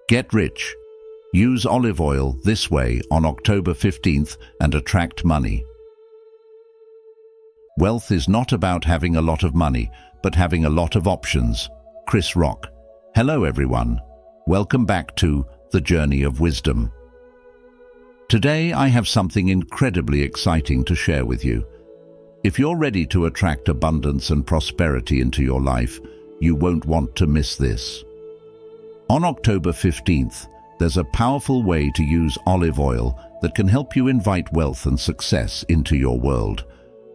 Get rich. Use olive oil this way on October 15th and attract money. Wealth is not about having a lot of money, but having a lot of options. Chris Rock. Hello everyone. Welcome back to The Journey of Wisdom. Today I have something incredibly exciting to share with you. If you're ready to attract abundance and prosperity into your life, you won't want to miss this. On October 15th, there's a powerful way to use olive oil that can help you invite wealth and success into your world.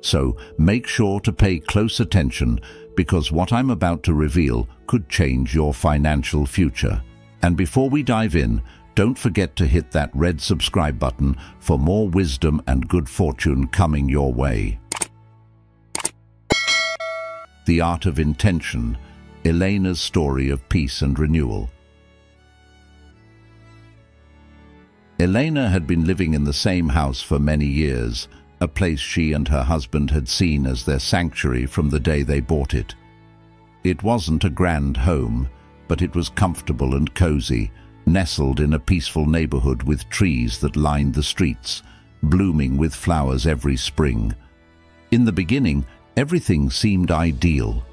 So make sure to pay close attention, because what I'm about to reveal could change your financial future. And before we dive in, don't forget to hit that red subscribe button for more wisdom and good fortune coming your way. The Art of Intention, Elena's story of peace and renewal. Elena had been living in the same house for many years, a place she and her husband had seen as their sanctuary from the day they bought it. It wasn't a grand home, but it was comfortable and cozy, nestled in a peaceful neighborhood with trees that lined the streets, blooming with flowers every spring. In the beginning, everything seemed ideal.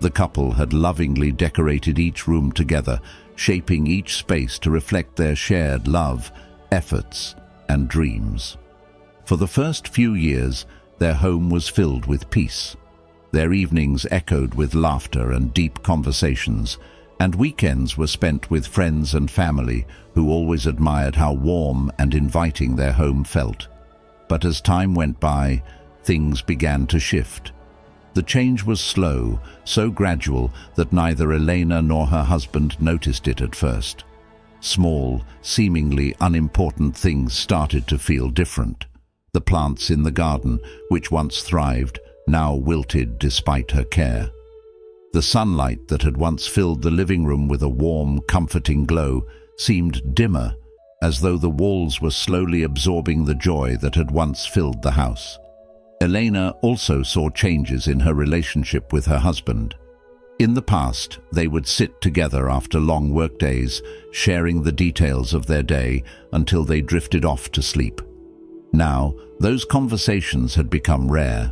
The couple had lovingly decorated each room together, shaping each space to reflect their shared love, efforts, and dreams. For the first few years, their home was filled with peace. Their evenings echoed with laughter and deep conversations, and weekends were spent with friends and family who always admired how warm and inviting their home felt. But as time went by, things began to shift. The change was slow, so gradual that neither Elena nor her husband noticed it at first. Small, seemingly unimportant things started to feel different. The plants in the garden, which once thrived, now wilted despite her care. The sunlight that had once filled the living room with a warm, comforting glow seemed dimmer, as though the walls were slowly absorbing the joy that had once filled the house. Elena also saw changes in her relationship with her husband. In the past, they would sit together after long workdays, sharing the details of their day until they drifted off to sleep. Now, those conversations had become rare.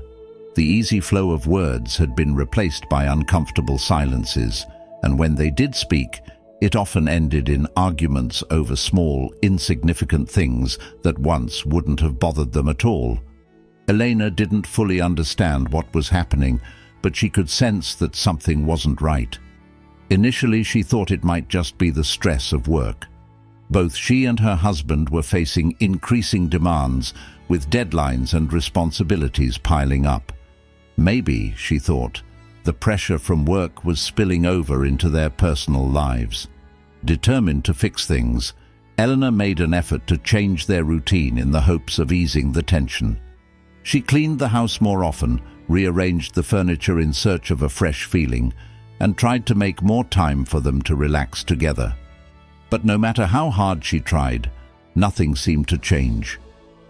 The easy flow of words had been replaced by uncomfortable silences, and when they did speak, it often ended in arguments over small, insignificant things that once wouldn't have bothered them at all. Elena didn't fully understand what was happening, but she could sense that something wasn't right. Initially, she thought it might just be the stress of work. Both she and her husband were facing increasing demands, with deadlines and responsibilities piling up. Maybe, she thought, the pressure from work was spilling over into their personal lives. Determined to fix things, Elena made an effort to change their routine in the hopes of easing the tension. She cleaned the house more often, rearranged the furniture in search of a fresh feeling, and tried to make more time for them to relax together. But no matter how hard she tried, nothing seemed to change.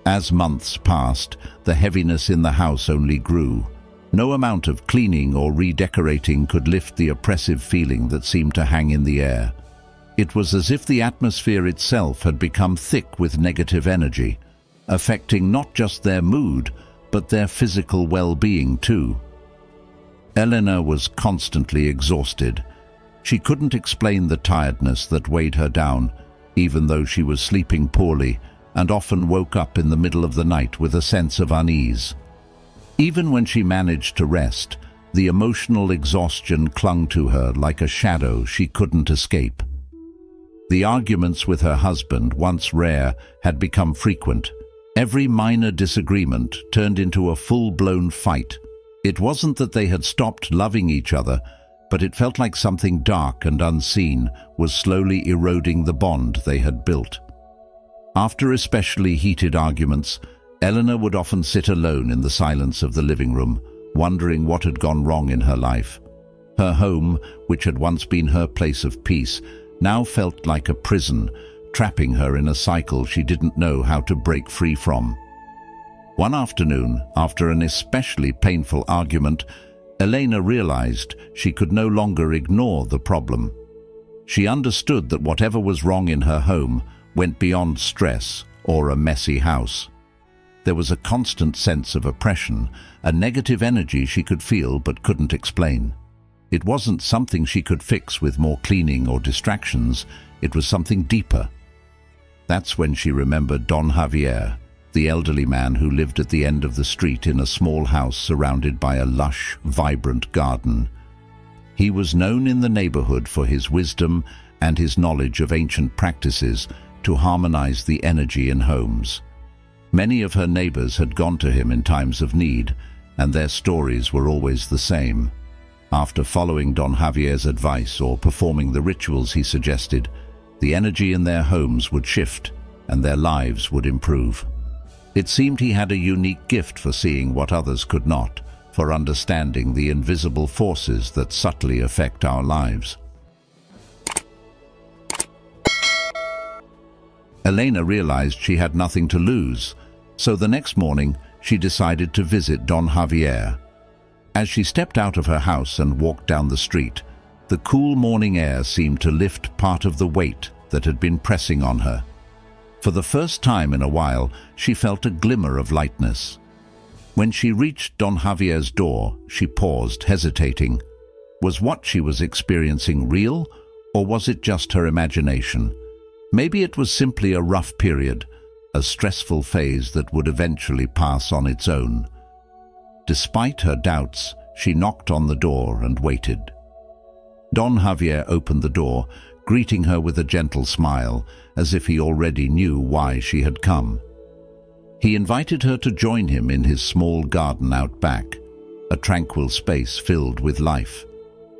As months passed, the heaviness in the house only grew. No amount of cleaning or redecorating could lift the oppressive feeling that seemed to hang in the air. It was as if the atmosphere itself had become thick with negative energy, affecting not just their mood, but their physical well-being too. Elena was constantly exhausted. She couldn't explain the tiredness that weighed her down, even though she was sleeping poorly and often woke up in the middle of the night with a sense of unease. Even when she managed to rest, the emotional exhaustion clung to her like a shadow she couldn't escape. The arguments with her husband, once rare, had become frequent. Every minor disagreement turned into a full-blown fight. It wasn't that they had stopped loving each other, but it felt like something dark and unseen was slowly eroding the bond they had built. After especially heated arguments, Elena would often sit alone in the silence of the living room, wondering what had gone wrong in her life. Her home, which had once been her place of peace, now felt like a prison, trapping her in a cycle she didn't know how to break free from. One afternoon, after an especially painful argument, Elena realized she could no longer ignore the problem. She understood that whatever was wrong in her home went beyond stress or a messy house. There was a constant sense of oppression, a negative energy she could feel but couldn't explain. It wasn't something she could fix with more cleaning or distractions, it was something deeper. That's when she remembered Don Javier, the elderly man who lived at the end of the street in a small house surrounded by a lush, vibrant garden. He was known in the neighborhood for his wisdom and his knowledge of ancient practices to harmonize the energy in homes. Many of her neighbors had gone to him in times of need, and their stories were always the same. After following Don Javier's advice or performing the rituals he suggested, the energy in their homes would shift and their lives would improve. It seemed he had a unique gift for seeing what others could not, for understanding the invisible forces that subtly affect our lives. Elena realized she had nothing to lose, so the next morning she decided to visit Don Javier. As she stepped out of her house and walked down the street, the cool morning air seemed to lift part of the weight that had been pressing on her. For the first time in a while, she felt a glimmer of lightness. When she reached Don Javier's door, she paused, hesitating. Was what she was experiencing real, or was it just her imagination? Maybe it was simply a rough period, a stressful phase that would eventually pass on its own. Despite her doubts, she knocked on the door and waited. Don Javier opened the door, greeting her with a gentle smile, as if he already knew why she had come. He invited her to join him in his small garden out back, a tranquil space filled with life.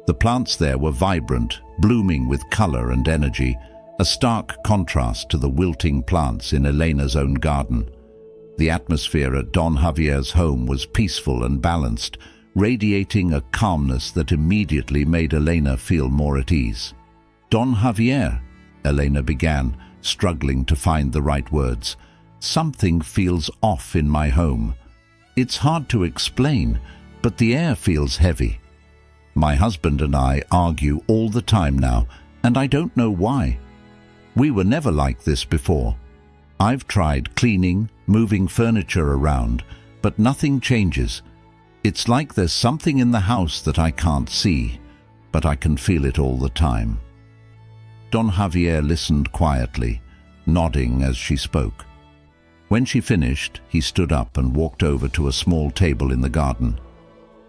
The plants there were vibrant, blooming with color and energy, a stark contrast to the wilting plants in Elena's own garden. The atmosphere at Don Javier's home was peaceful and balanced, radiating a calmness that immediately made Elena feel more at ease. "Don Javier," Elena began, struggling to find the right words. "Something feels off in my home. It's hard to explain, but the air feels heavy. My husband and I argue all the time now, and I don't know why. We were never like this before. I've tried cleaning, moving furniture around, but nothing changes. It's like there's something in the house that I can't see, but I can feel it all the time." Don Javier listened quietly, nodding as she spoke. When she finished, he stood up and walked over to a small table in the garden.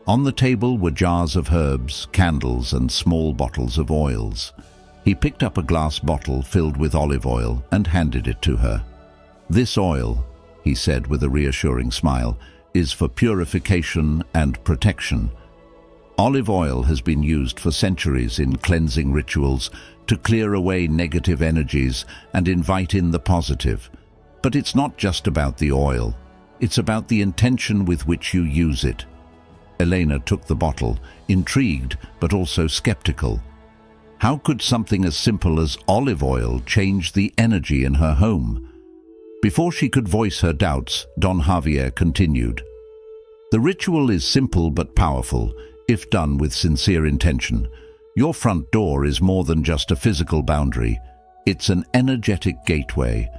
On the table were jars of herbs, candles, and small bottles of oils. He picked up a glass bottle filled with olive oil and handed it to her. "This oil," he said with a reassuring smile, "is for purification and protection. Olive oil has been used for centuries in cleansing rituals to clear away negative energies and invite in the positive. But it's not just about the oil. It's about the intention with which you use it." Elena took the bottle, intrigued but also skeptical. How could something as simple as olive oil change the energy in her home? Before she could voice her doubts, Don Javier continued. "The ritual is simple but powerful, if done with sincere intention. Your front door is more than just a physical boundary. It's an energetic gateway.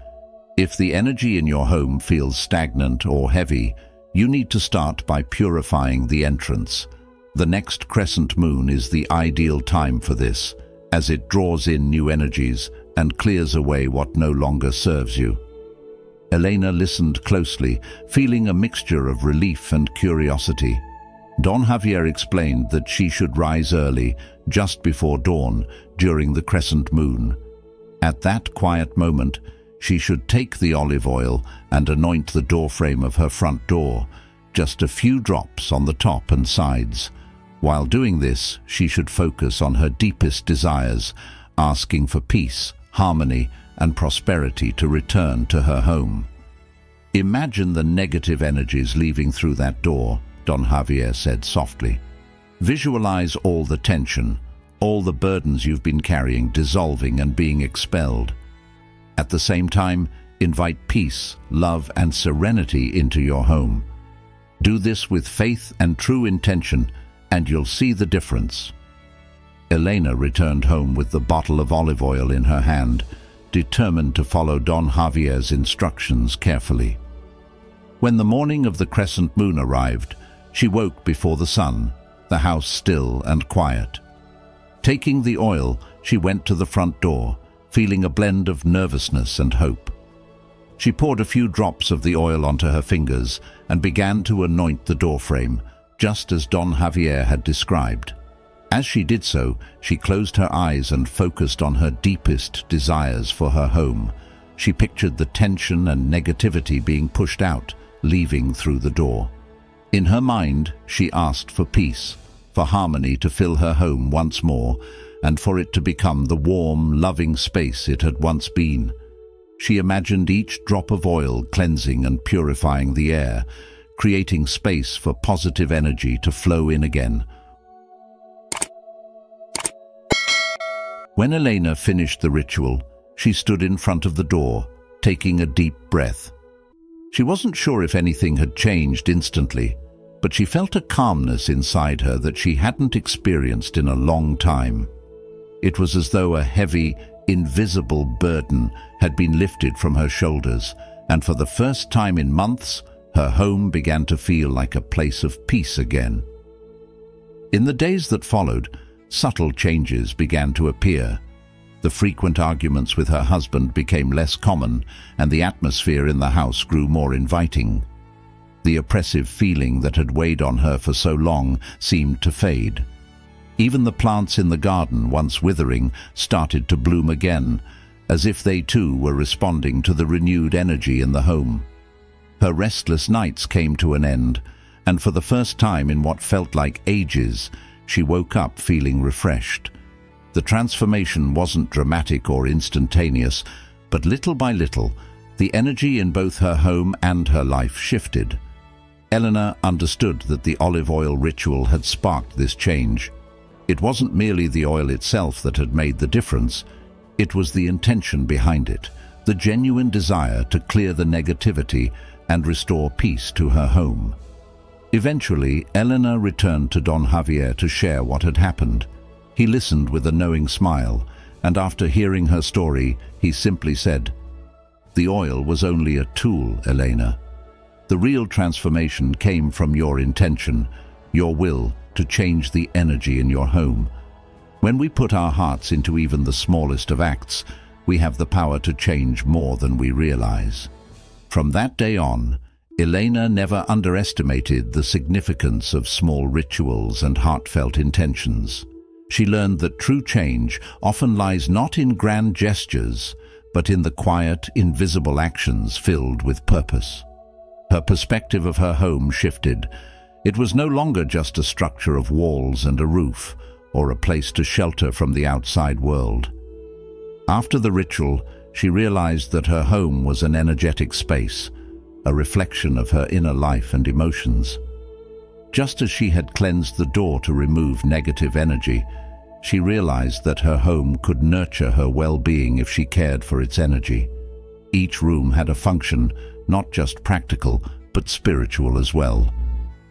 If the energy in your home feels stagnant or heavy, you need to start by purifying the entrance. The next crescent moon is the ideal time for this, as it draws in new energies and clears away what no longer serves you." Elena listened closely, feeling a mixture of relief and curiosity. Don Javier explained that she should rise early, just before dawn, during the crescent moon. At that quiet moment, she should take the olive oil and anoint the doorframe of her front door, just a few drops on the top and sides. While doing this, she should focus on her deepest desires, asking for peace, harmony, and prosperity to return to her home. "Imagine the negative energies leaving through that door," Don Javier said softly. "Visualize all the tension, all the burdens you've been carrying dissolving and being expelled. At the same time, invite peace, love, and serenity into your home. Do this with faith and true intention, and you'll see the difference." Elena returned home with the bottle of olive oil in her hand, determined to follow Don Javier's instructions carefully. When the morning of the crescent moon arrived, she woke before the sun, the house still and quiet. Taking the oil, she went to the front door, feeling a blend of nervousness and hope. She poured a few drops of the oil onto her fingers and began to anoint the doorframe, just as Don Javier had described. As she did so, she closed her eyes and focused on her deepest desires for her home. She pictured the tension and negativity being pushed out, leaving through the door. In her mind, she asked for peace, for harmony to fill her home once more, and for it to become the warm, loving space it had once been. She imagined each drop of oil cleansing and purifying the air, creating space for positive energy to flow in again. When Elena finished the ritual, she stood in front of the door, taking a deep breath. She wasn't sure if anything had changed instantly, but she felt a calmness inside her that she hadn't experienced in a long time. It was as though a heavy, invisible burden had been lifted from her shoulders, and for the first time in months, her home began to feel like a place of peace again. In the days that followed, subtle changes began to appear. The frequent arguments with her husband became less common, and the atmosphere in the house grew more inviting. The oppressive feeling that had weighed on her for so long seemed to fade. Even the plants in the garden, once withering, started to bloom again, as if they too were responding to the renewed energy in the home. Her restless nights came to an end, and for the first time in what felt like ages, she woke up feeling refreshed. The transformation wasn't dramatic or instantaneous, but little by little, the energy in both her home and her life shifted. Elena understood that the olive oil ritual had sparked this change. It wasn't merely the oil itself that had made the difference, it was the intention behind it, the genuine desire to clear the negativity and restore peace to her home. Eventually, Elena returned to Don Javier to share what had happened. He listened with a knowing smile, and after hearing her story, he simply said, "The oil was only a tool, Elena. The real transformation came from your intention, your will to change the energy in your home. When we put our hearts into even the smallest of acts, we have the power to change more than we realize." From that day on, Elena never underestimated the significance of small rituals and heartfelt intentions. She learned that true change often lies not in grand gestures, but in the quiet, invisible actions filled with purpose. Her perspective of her home shifted. It was no longer just a structure of walls and a roof, or a place to shelter from the outside world. After the ritual, she realized that her home was an energetic space, a reflection of her inner life and emotions. Just as she had cleansed the door to remove negative energy, she realized that her home could nurture her well-being if she cared for its energy. Each room had a function, not just practical, but spiritual as well.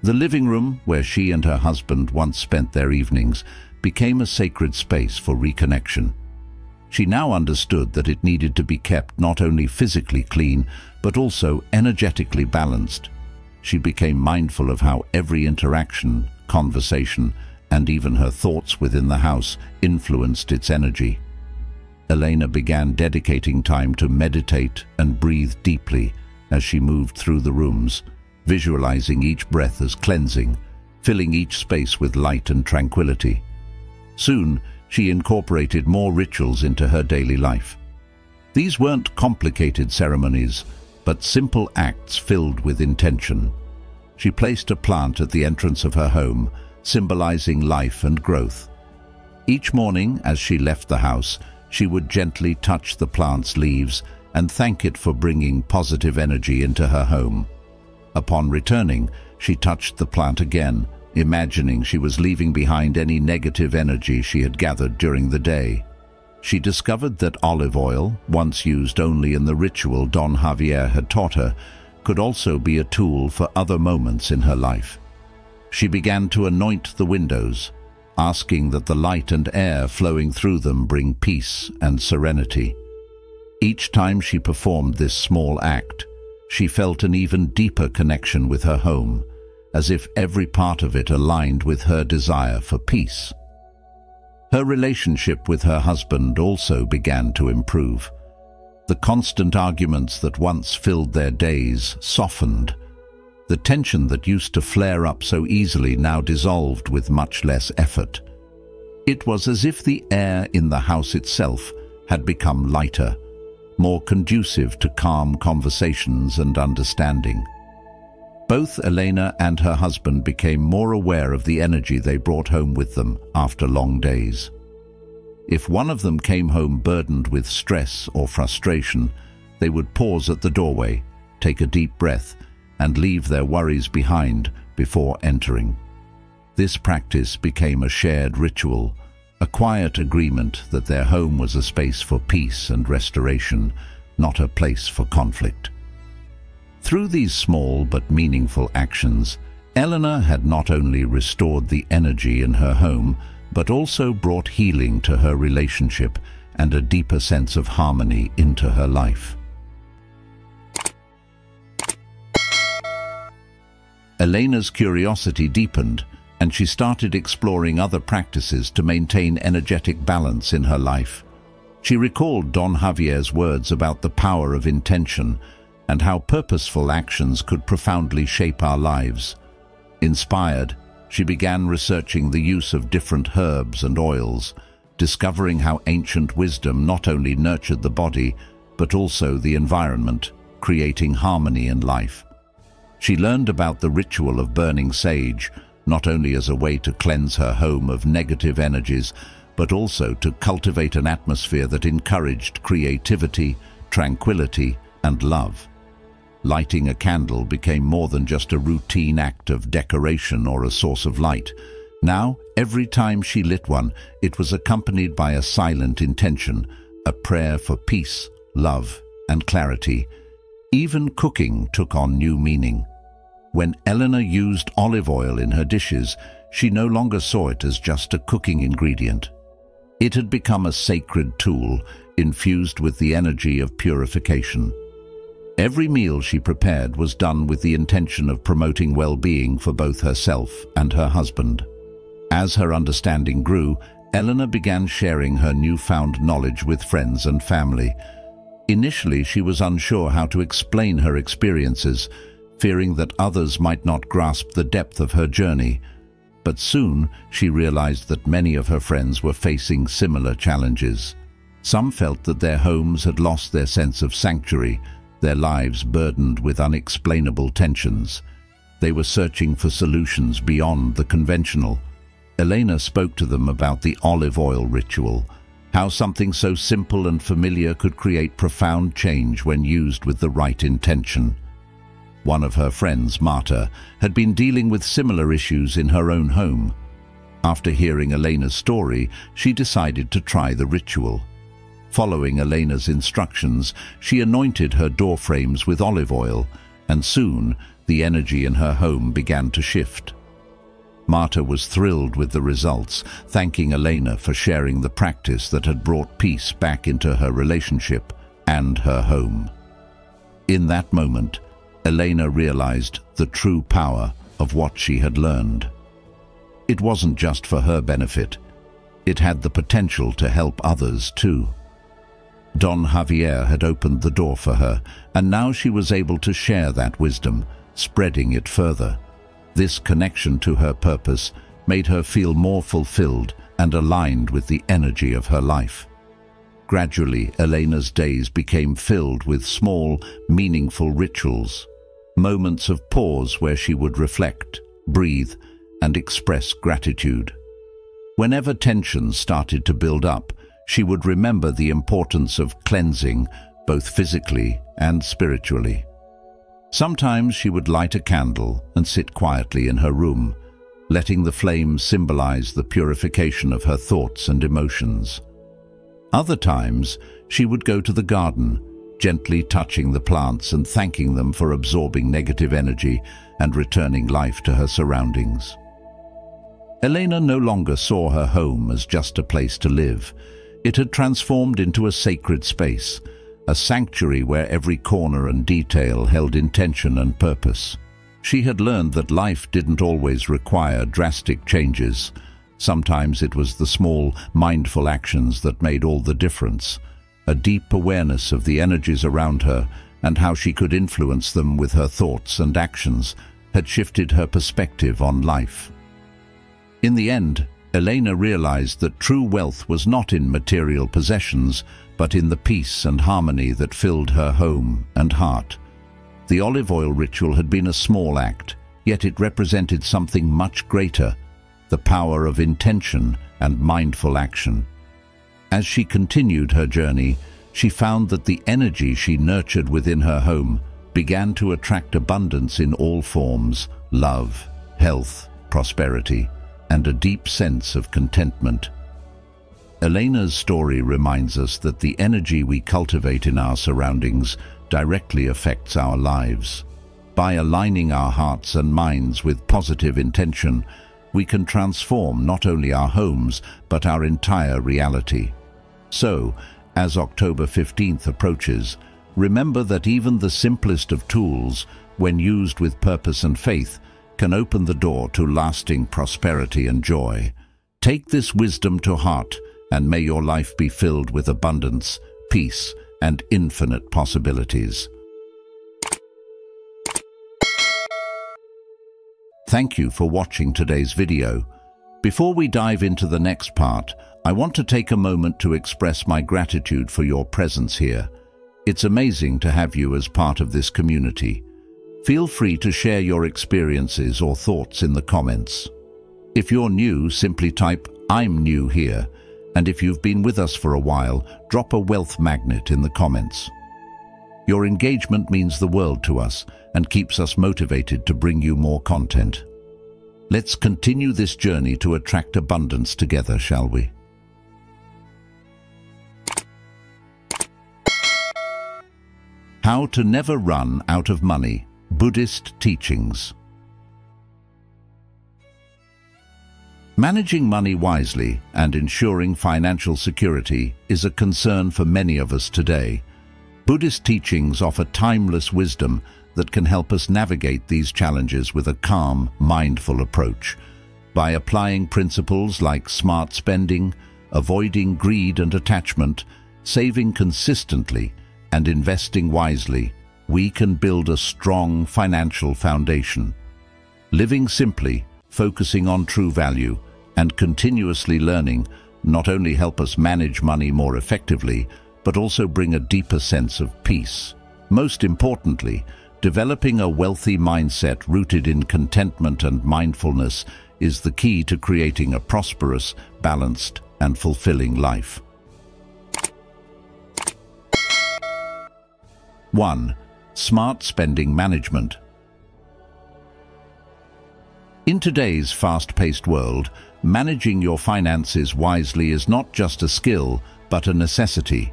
The living room, where she and her husband once spent their evenings, became a sacred space for reconnection. She now understood that it needed to be kept not only physically clean, but also energetically balanced. She became mindful of how every interaction, conversation, and even her thoughts within the house influenced its energy. Elena began dedicating time to meditate and breathe deeply as she moved through the rooms, visualizing each breath as cleansing, filling each space with light and tranquility. Soon, she incorporated more rituals into her daily life. These weren't complicated ceremonies, but simple acts filled with intention. She placed a plant at the entrance of her home, symbolizing life and growth. Each morning, as she left the house, she would gently touch the plant's leaves and thank it for bringing positive energy into her home. Upon returning, she touched the plant again, imagining she was leaving behind any negative energy she had gathered during the day. She discovered that olive oil, once used only in the ritual Don Javier had taught her, could also be a tool for other moments in her life. She began to anoint the windows, asking that the light and air flowing through them bring peace and serenity. Each time she performed this small act, she felt an even deeper connection with her home, as if every part of it aligned with her desire for peace. Her relationship with her husband also began to improve. The constant arguments that once filled their days softened. The tension that used to flare up so easily now dissolved with much less effort. It was as if the air in the house itself had become lighter, more conducive to calm conversations and understanding. Both Elena and her husband became more aware of the energy they brought home with them after long days. If one of them came home burdened with stress or frustration, they would pause at the doorway, take a deep breath, and leave their worries behind before entering. This practice became a shared ritual, a quiet agreement that their home was a space for peace and restoration, not a place for conflict. Through these small but meaningful actions, Eleanor had not only restored the energy in her home, but also brought healing to her relationship and a deeper sense of harmony into her life. Elena's curiosity deepened, and she started exploring other practices to maintain energetic balance in her life. She recalled Don Javier's words about the power of intention and how purposeful actions could profoundly shape our lives. Inspired, she began researching the use of different herbs and oils, discovering how ancient wisdom not only nurtured the body, but also the environment, creating harmony in life. She learned about the ritual of burning sage, not only as a way to cleanse her home of negative energies, but also to cultivate an atmosphere that encouraged creativity, tranquility, and love. Lighting a candle became more than just a routine act of decoration or a source of light. Now, every time she lit one, it was accompanied by a silent intention, a prayer for peace, love, and clarity. Even cooking took on new meaning. When Eleanor used olive oil in her dishes, she no longer saw it as just a cooking ingredient. It had become a sacred tool, infused with the energy of purification. Every meal she prepared was done with the intention of promoting well-being for both herself and her husband. As her understanding grew, Eleanor began sharing her newfound knowledge with friends and family. Initially, she was unsure how to explain her experiences, fearing that others might not grasp the depth of her journey. But soon, she realized that many of her friends were facing similar challenges. Some felt that their homes had lost their sense of sanctuary, their lives burdened with unexplainable tensions. They were searching for solutions beyond the conventional. Elena spoke to them about the olive oil ritual, how something so simple and familiar could create profound change when used with the right intention. One of her friends, Marta, had been dealing with similar issues in her own home. After hearing Elena's story, she decided to try the ritual. Following Elena's instructions, she anointed her door frames with olive oil, and soon the energy in her home began to shift. Marta was thrilled with the results, thanking Elena for sharing the practice that had brought peace back into her relationship and her home. In that moment, Elena realized the true power of what she had learned. It wasn't just for her benefit. It had the potential to help others too. Don Javier had opened the door for her, and now she was able to share that wisdom, spreading it further. This connection to her purpose made her feel more fulfilled and aligned with the energy of her life. Gradually, Elena's days became filled with small, meaningful rituals, moments of pause where she would reflect, breathe, and express gratitude. Whenever tensions started to build up, she would remember the importance of cleansing, both physically and spiritually. Sometimes she would light a candle and sit quietly in her room, letting the flame symbolize the purification of her thoughts and emotions. Other times, she would go to the garden, gently touching the plants and thanking them for absorbing negative energy and returning life to her surroundings. Elena no longer saw her home as just a place to live. It had transformed into a sacred space, a sanctuary where every corner and detail held intention and purpose. She had learned that life didn't always require drastic changes. Sometimes it was the small, mindful actions that made all the difference. A deep awareness of the energies around her and how she could influence them with her thoughts and actions had shifted her perspective on life. In the end, Elena realized that true wealth was not in material possessions, but in the peace and harmony that filled her home and heart. The olive oil ritual had been a small act, yet it represented something much greater: the power of intention and mindful action. As she continued her journey, she found that the energy she nurtured within her home began to attract abundance in all forms: love, health, prosperity, and a deep sense of contentment. Elena's story reminds us that the energy we cultivate in our surroundings directly affects our lives. By aligning our hearts and minds with positive intention, we can transform not only our homes, but our entire reality. So, as October 15th approaches, remember that even the simplest of tools, when used with purpose and faith, can open the door to lasting prosperity and joy. Take this wisdom to heart, and may your life be filled with abundance, peace, and infinite possibilities. Thank you for watching today's video. Before we dive into the next part, I want to take a moment to express my gratitude for your presence here. It's amazing to have you as part of this community. Feel free to share your experiences or thoughts in the comments. If you're new, simply type "I'm new" here. And if you've been with us for a while, drop a wealth magnet in the comments. Your engagement means the world to us and keeps us motivated to bring you more content. Let's continue this journey to attract abundance together, shall we? How to never run out of money. Buddhist Teachings. Managing money wisely and ensuring financial security is a concern for many of us today. Buddhist teachings offer timeless wisdom that can help us navigate these challenges with a calm, mindful approach. By applying principles like smart spending, avoiding greed and attachment, saving consistently, and investing wisely, we can build a strong financial foundation. Living simply, focusing on true value, and continuously learning not only help us manage money more effectively, but also bring a deeper sense of peace. Most importantly, developing a wealthy mindset rooted in contentment and mindfulness is the key to creating a prosperous, balanced, and fulfilling life. 1. Smart spending management. In today's fast-paced world, managing your finances wisely is not just a skill, but a necessity.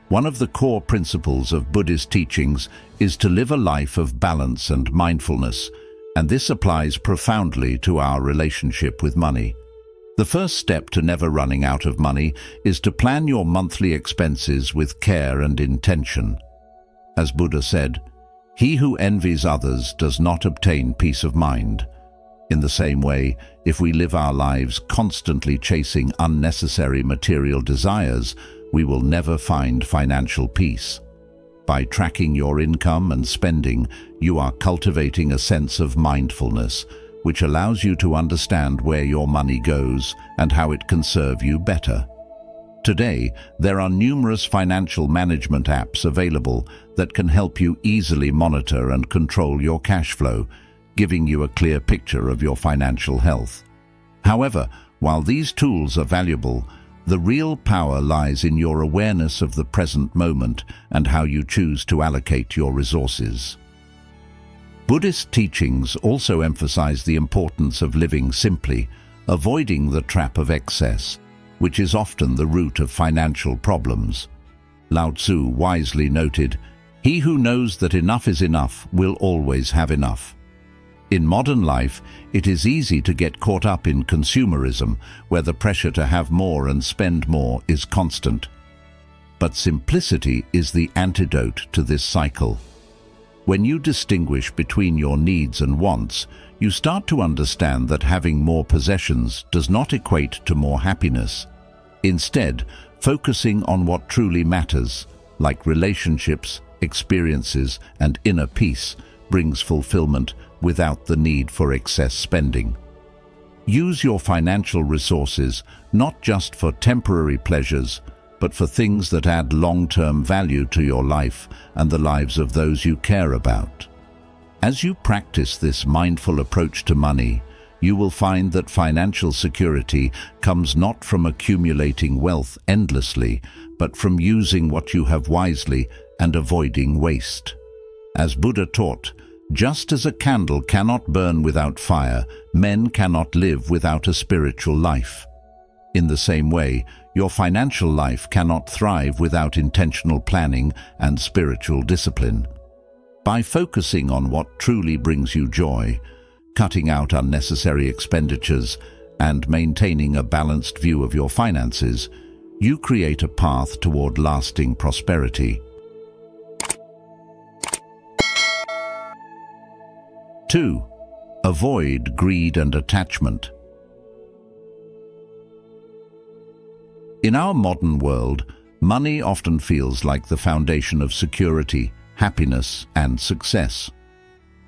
One of the core principles of Buddhist teachings is to live a life of balance and mindfulness, and this applies profoundly to our relationship with money. The first step to never running out of money is to plan your monthly expenses with care and intention. As Buddha said, "He who envies others does not obtain peace of mind." In the same way, if we live our lives constantly chasing unnecessary material desires, we will never find financial peace. By tracking your income and spending, you are cultivating a sense of mindfulness, which allows you to understand where your money goes and how it can serve you better. Today, there are numerous financial management apps available that can help you easily monitor and control your cash flow, giving you a clear picture of your financial health. However, while these tools are valuable, the real power lies in your awareness of the present moment and how you choose to allocate your resources. Buddhist teachings also emphasize the importance of living simply, avoiding the trap of excess, which is often the root of financial problems. Lao Tzu wisely noted, "He who knows that enough is enough will always have enough." In modern life, it is easy to get caught up in consumerism, where the pressure to have more and spend more is constant. But simplicity is the antidote to this cycle. When you distinguish between your needs and wants, you start to understand that having more possessions does not equate to more happiness. Instead, focusing on what truly matters, like relationships, experiences, and inner peace, brings fulfillment without the need for excess spending. Use your financial resources not just for temporary pleasures, but for things that add long-term value to your life and the lives of those you care about. As you practice this mindful approach to money, you will find that financial security comes not from accumulating wealth endlessly, but from using what you have wisely and avoiding waste. As Buddha taught, just as a candle cannot burn without fire, men cannot live without a spiritual life. In the same way, your financial life cannot thrive without intentional planning and spiritual discipline. By focusing on what truly brings you joy, cutting out unnecessary expenditures, and maintaining a balanced view of your finances, you create a path toward lasting prosperity. 2. Avoid greed and attachment. In our modern world, money often feels like the foundation of security, happiness, and success.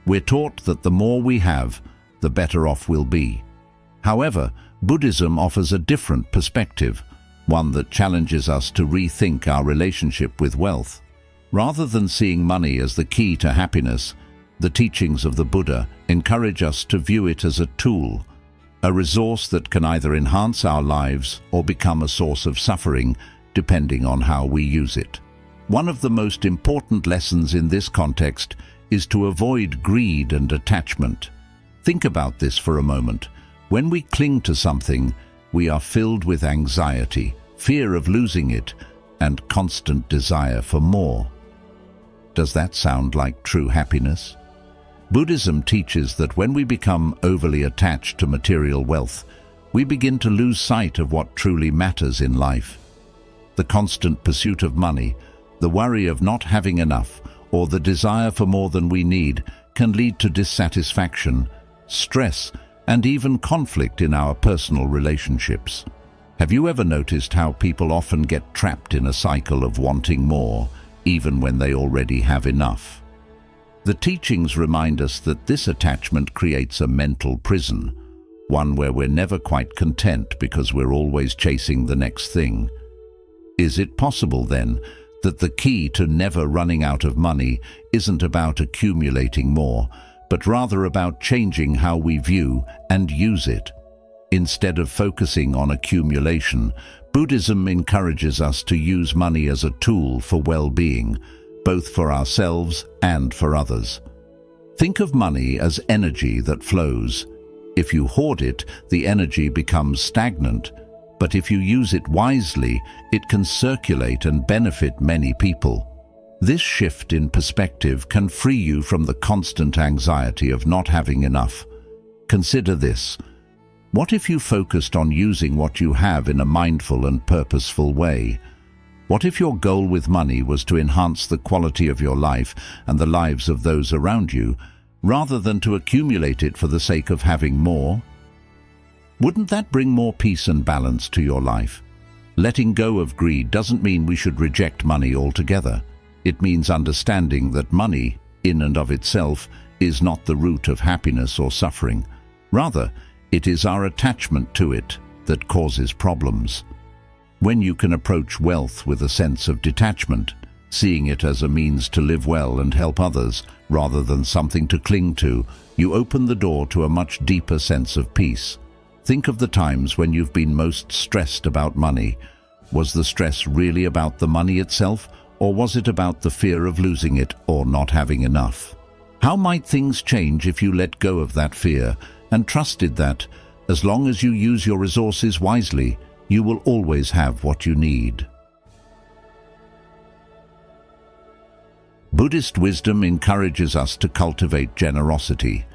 We're taught that the more we have, the better off we'll be. However, Buddhism offers a different perspective, one that challenges us to rethink our relationship with wealth. Rather than seeing money as the key to happiness, the teachings of the Buddha encourage us to view it as a tool, a resource that can either enhance our lives or become a source of suffering, depending on how we use it. One of the most important lessons in this context is to avoid greed and attachment. Think about this for a moment. When we cling to something, we are filled with anxiety, fear of losing it, and constant desire for more. Does that sound like true happiness? Buddhism teaches that when we become overly attached to material wealth, we begin to lose sight of what truly matters in life. The constant pursuit of money, the worry of not having enough, or the desire for more than we need can lead to dissatisfaction, stress, and even conflict in our personal relationships. Have you ever noticed how people often get trapped in a cycle of wanting more, even when they already have enough? The teachings remind us that this attachment creates a mental prison, one where we're never quite content because we're always chasing the next thing. Is it possible, then, that the key to never running out of money isn't about accumulating more, but rather about changing how we view and use it? Instead of focusing on accumulation, Buddhism encourages us to use money as a tool for well-being, both for ourselves and for others. Think of money as energy that flows. If you hoard it, the energy becomes stagnant, but if you use it wisely, it can circulate and benefit many people. This shift in perspective can free you from the constant anxiety of not having enough. Consider this. What if you focused on using what you have in a mindful and purposeful way? What if your goal with money was to enhance the quality of your life and the lives of those around you, rather than to accumulate it for the sake of having more? Wouldn't that bring more peace and balance to your life? Letting go of greed doesn't mean we should reject money altogether. It means understanding that money, in and of itself, is not the root of happiness or suffering. Rather, it is our attachment to it that causes problems. When you can approach wealth with a sense of detachment, seeing it as a means to live well and help others rather than something to cling to, you open the door to a much deeper sense of peace. Think of the times when you've been most stressed about money. Was the stress really about the money itself, or was it about the fear of losing it or not having enough? How might things change if you let go of that fear and trusted that, as long as you use your resources wisely, you will always have what you need? Buddhist wisdom encourages us to cultivate generosity.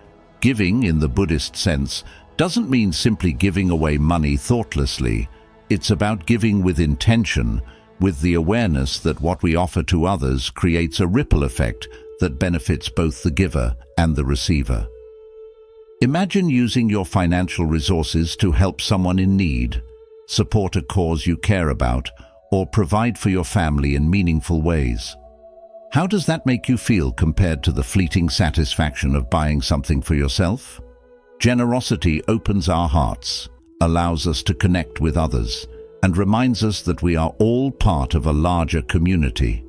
Giving, in the Buddhist sense, doesn't mean simply giving away money thoughtlessly. It's about giving with intention, with the awareness that what we offer to others creates a ripple effect that benefits both the giver and the receiver. Imagine using your financial resources to help someone in need, support a cause you care about, or provide for your family in meaningful ways. How does that make you feel compared to the fleeting satisfaction of buying something for yourself? Generosity opens our hearts, allows us to connect with others, and reminds us that we are all part of a larger community.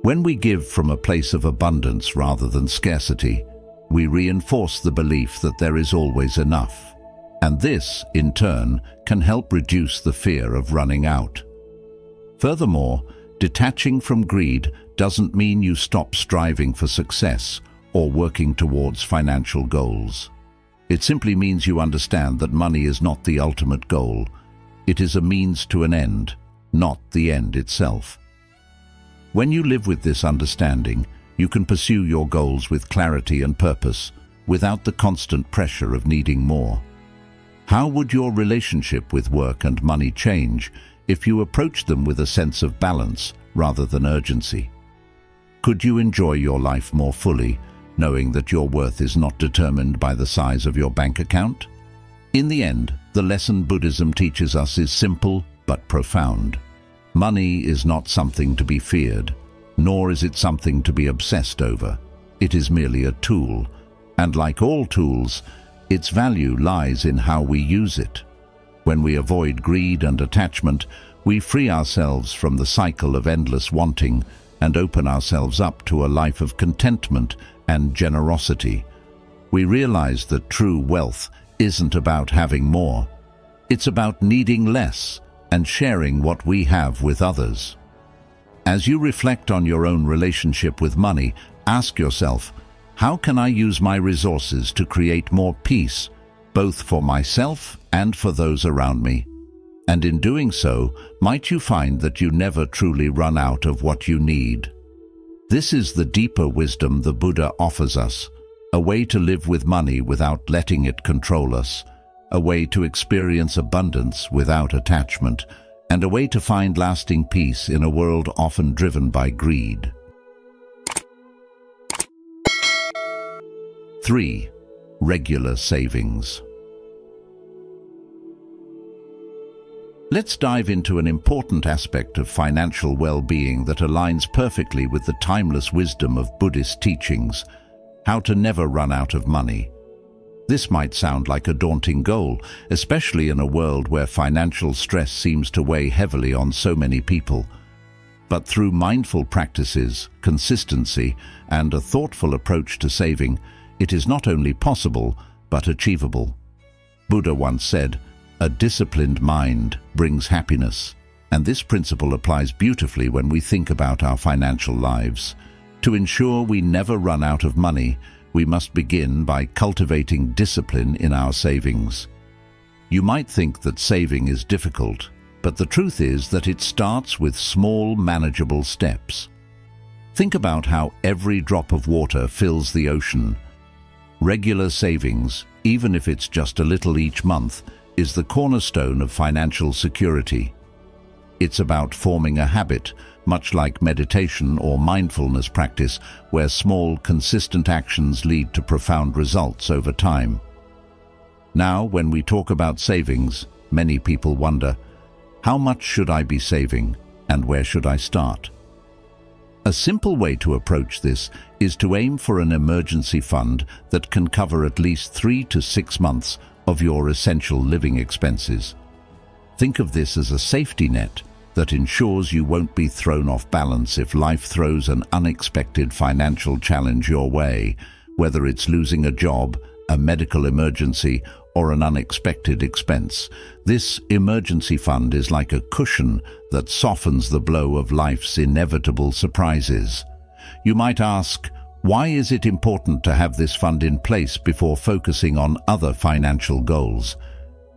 When we give from a place of abundance rather than scarcity, we reinforce the belief that there is always enough. And this, in turn, can help reduce the fear of running out. Furthermore, detaching from greed doesn't mean you stop striving for success or working towards financial goals. It simply means you understand that money is not the ultimate goal. It is a means to an end, not the end itself. When you live with this understanding, you can pursue your goals with clarity and purpose, without the constant pressure of needing more. How would your relationship with work and money change if you approach them with a sense of balance rather than urgency? Could you enjoy your life more fully, knowing that your worth is not determined by the size of your bank account? In the end, the lesson Buddhism teaches us is simple but profound. Money is not something to be feared, nor is it something to be obsessed over. It is merely a tool, and like all tools, its value lies in how we use it. When we avoid greed and attachment, we free ourselves from the cycle of endless wanting and open ourselves up to a life of contentment and generosity. We realize that true wealth isn't about having more. It's about needing less and sharing what we have with others. As you reflect on your own relationship with money, ask yourself, how can I use my resources to create more peace, both for myself and for those around me? And in doing so, might you find that you never truly run out of what you need. This is the deeper wisdom the Buddha offers us, a way to live with money without letting it control us, a way to experience abundance without attachment, and a way to find lasting peace in a world often driven by greed. 3. Regular savings. Let's dive into an important aspect of financial well-being that aligns perfectly with the timeless wisdom of Buddhist teachings: how to never run out of money. This might sound like a daunting goal, especially in a world where financial stress seems to weigh heavily on so many people. But through mindful practices, consistency, and a thoughtful approach to saving, it is not only possible, but achievable. Buddha once said, "A disciplined mind brings happiness," and this principle applies beautifully when we think about our financial lives. To ensure we never run out of money, we must begin by cultivating discipline in our savings. You might think that saving is difficult, but the truth is that it starts with small, manageable steps. Think about how every drop of water fills the ocean. Regular savings, even if it's just a little each month, is the cornerstone of financial security. It's about forming a habit, much like meditation or mindfulness practice, where small, consistent actions lead to profound results over time. Now, when we talk about savings, many people wonder, how much should I be saving, and where should I start? A simple way to approach this is to aim for an emergency fund that can cover at least 3 to 6 months of your essential living expenses. Think of this as a safety net that ensures you won't be thrown off balance if life throws an unexpected financial challenge your way, whether it's losing a job, a medical emergency, or an unexpected expense. This emergency fund is like a cushion that softens the blow of life's inevitable surprises. You might ask, why is it important to have this fund in place before focusing on other financial goals?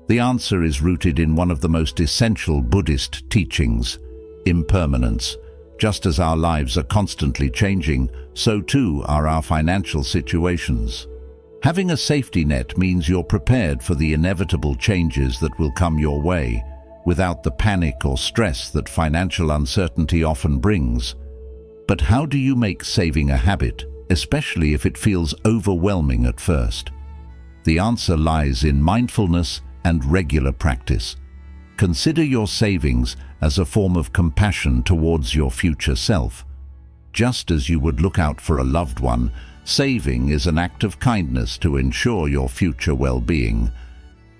The answer is rooted in one of the most essential Buddhist teachings: impermanence. Just as our lives are constantly changing, so too are our financial situations. Having a safety net means you're prepared for the inevitable changes that will come your way, without the panic or stress that financial uncertainty often brings. But how do you make saving a habit, especially if it feels overwhelming at first? The answer lies in mindfulness and regular practice. Consider your savings as a form of compassion towards your future self. Just as you would look out for a loved one, saving is an act of kindness to ensure your future well-being.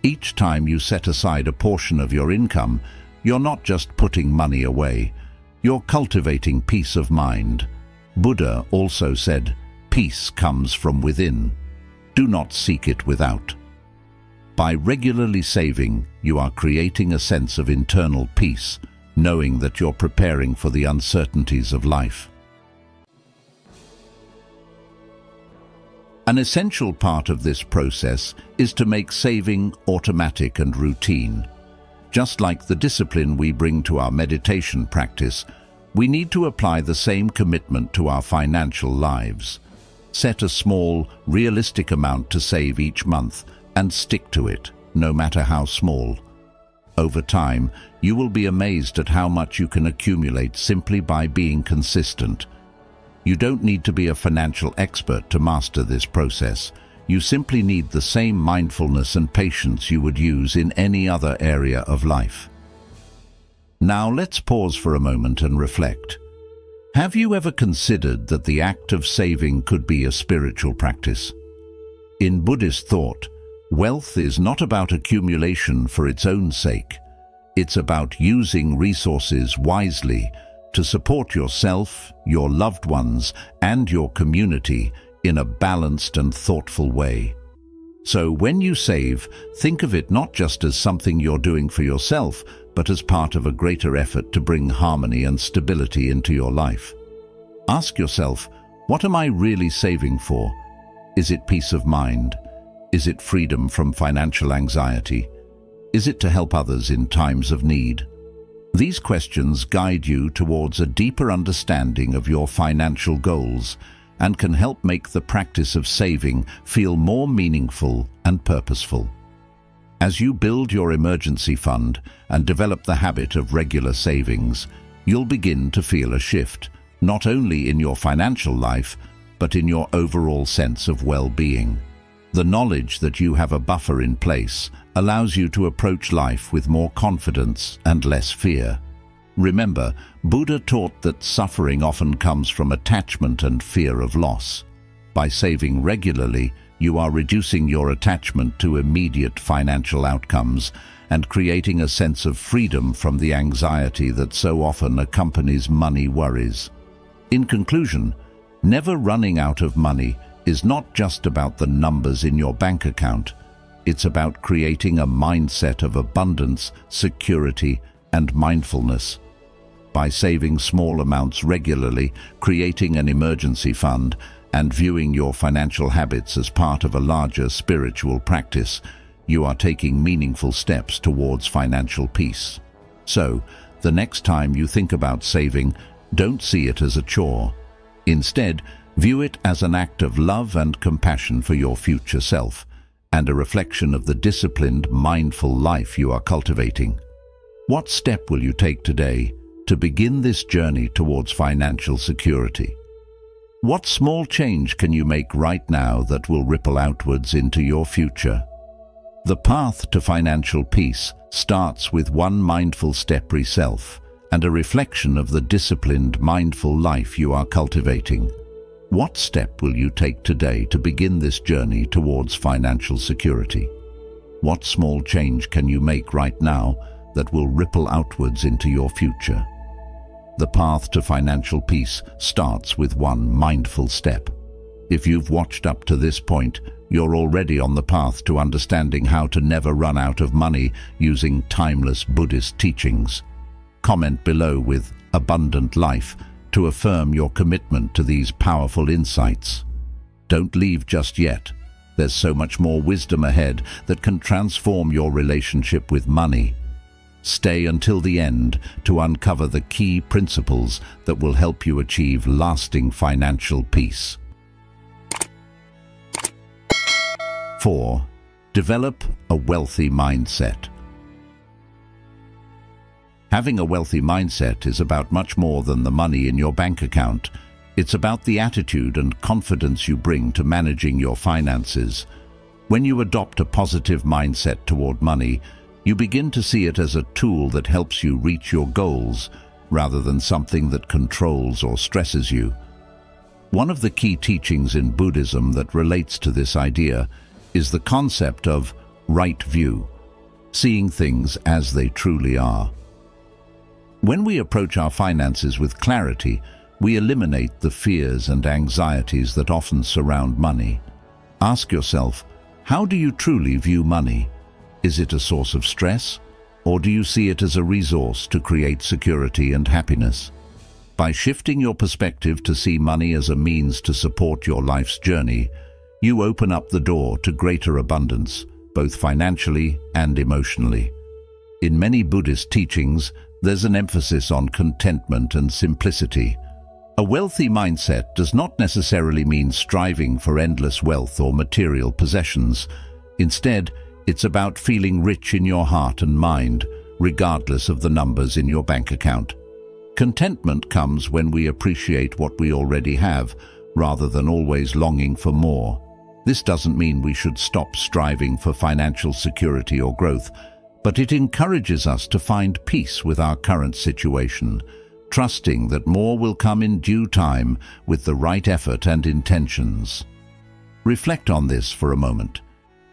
Each time you set aside a portion of your income, you're not just putting money away, you're cultivating peace of mind. Buddha also said, "Peace comes from within. Do not seek it without." By regularly saving, you are creating a sense of internal peace, knowing that you're preparing for the uncertainties of life. An essential part of this process is to make saving automatic and routine. Just like the discipline we bring to our meditation practice, we need to apply the same commitment to our financial lives. Set a small, realistic amount to save each month and stick to it, no matter how small. Over time, you will be amazed at how much you can accumulate simply by being consistent. You don't need to be a financial expert to master this process. You simply need the same mindfulness and patience you would use in any other area of life. Now let's pause for a moment and reflect. Have you ever considered that the act of saving could be a spiritual practice? In Buddhist thought, wealth is not about accumulation for its own sake. It's about using resources wisely to support yourself, your loved ones, and your community in a balanced and thoughtful way. So when you save, think of it not just as something you're doing for yourself, but as part of a greater effort to bring harmony and stability into your life. Ask yourself, what am I really saving for? Is it peace of mind? Is it freedom from financial anxiety? Is it to help others in times of need? These questions guide you towards a deeper understanding of your financial goals and can help make the practice of saving feel more meaningful and purposeful. As you build your emergency fund and develop the habit of regular savings, you'll begin to feel a shift, not only in your financial life, but in your overall sense of well-being. The knowledge that you have a buffer in place allows you to approach life with more confidence and less fear. Remember, Buddha taught that suffering often comes from attachment and fear of loss. By saving regularly, you are reducing your attachment to immediate financial outcomes and creating a sense of freedom from the anxiety that so often accompanies money worries. In conclusion, never running out of money is not just about the numbers in your bank account. It's about creating a mindset of abundance, security, and mindfulness. By saving small amounts regularly, creating an emergency fund, and viewing your financial habits as part of a larger spiritual practice, you are taking meaningful steps towards financial peace. So, the next time you think about saving, don't see it as a chore. Instead, view it as an act of love and compassion for your future self, and a reflection of the disciplined, mindful life you are cultivating. What step will you take today to begin this journey towards financial security? What small change can you make right now that will ripple outwards into your future? The path to financial peace starts with one mindful step yourself and a reflection of the disciplined, mindful life you are cultivating. What step will you take today to begin this journey towards financial security? What small change can you make right now that will ripple outwards into your future? The path to financial peace starts with one mindful step. If you've watched up to this point, you're already on the path to understanding how to never run out of money using timeless Buddhist teachings. Comment below with "abundant life" to affirm your commitment to these powerful insights. Don't leave just yet. There's so much more wisdom ahead that can transform your relationship with money. Stay until the end to uncover the key principles that will help you achieve lasting financial peace. 4. Develop a wealthy mindset. Having a wealthy mindset is about much more than the money in your bank account. It's about the attitude and confidence you bring to managing your finances. When you adopt a positive mindset toward money, you begin to see it as a tool that helps you reach your goals, rather than something that controls or stresses you. One of the key teachings in Buddhism that relates to this idea is the concept of right view, seeing things as they truly are. When we approach our finances with clarity, we eliminate the fears and anxieties that often surround money. Ask yourself, how do you truly view money? Is it a source of stress, or do you see it as a resource to create security and happiness? By shifting your perspective to see money as a means to support your life's journey, you open up the door to greater abundance, both financially and emotionally. In many Buddhist teachings, there's an emphasis on contentment and simplicity. A wealthy mindset does not necessarily mean striving for endless wealth or material possessions. Instead, it's about feeling rich in your heart and mind, regardless of the numbers in your bank account. Contentment comes when we appreciate what we already have, rather than always longing for more. This doesn't mean we should stop striving for financial security or growth, but it encourages us to find peace with our current situation, trusting that more will come in due time with the right effort and intentions. Reflect on this for a moment.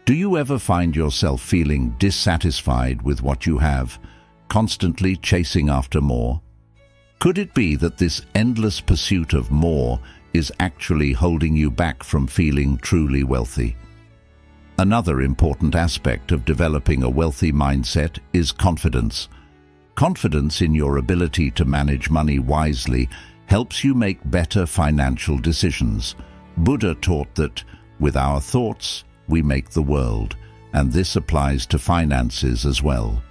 Do you ever find yourself feeling dissatisfied with what you have, constantly chasing after more? Could it be that this endless pursuit of more is actually holding you back from feeling truly wealthy? Another important aspect of developing a wealthy mindset is confidence. Confidence in your ability to manage money wisely helps you make better financial decisions. Buddha taught that, with our thoughts, we make the world, and this applies to finances as well.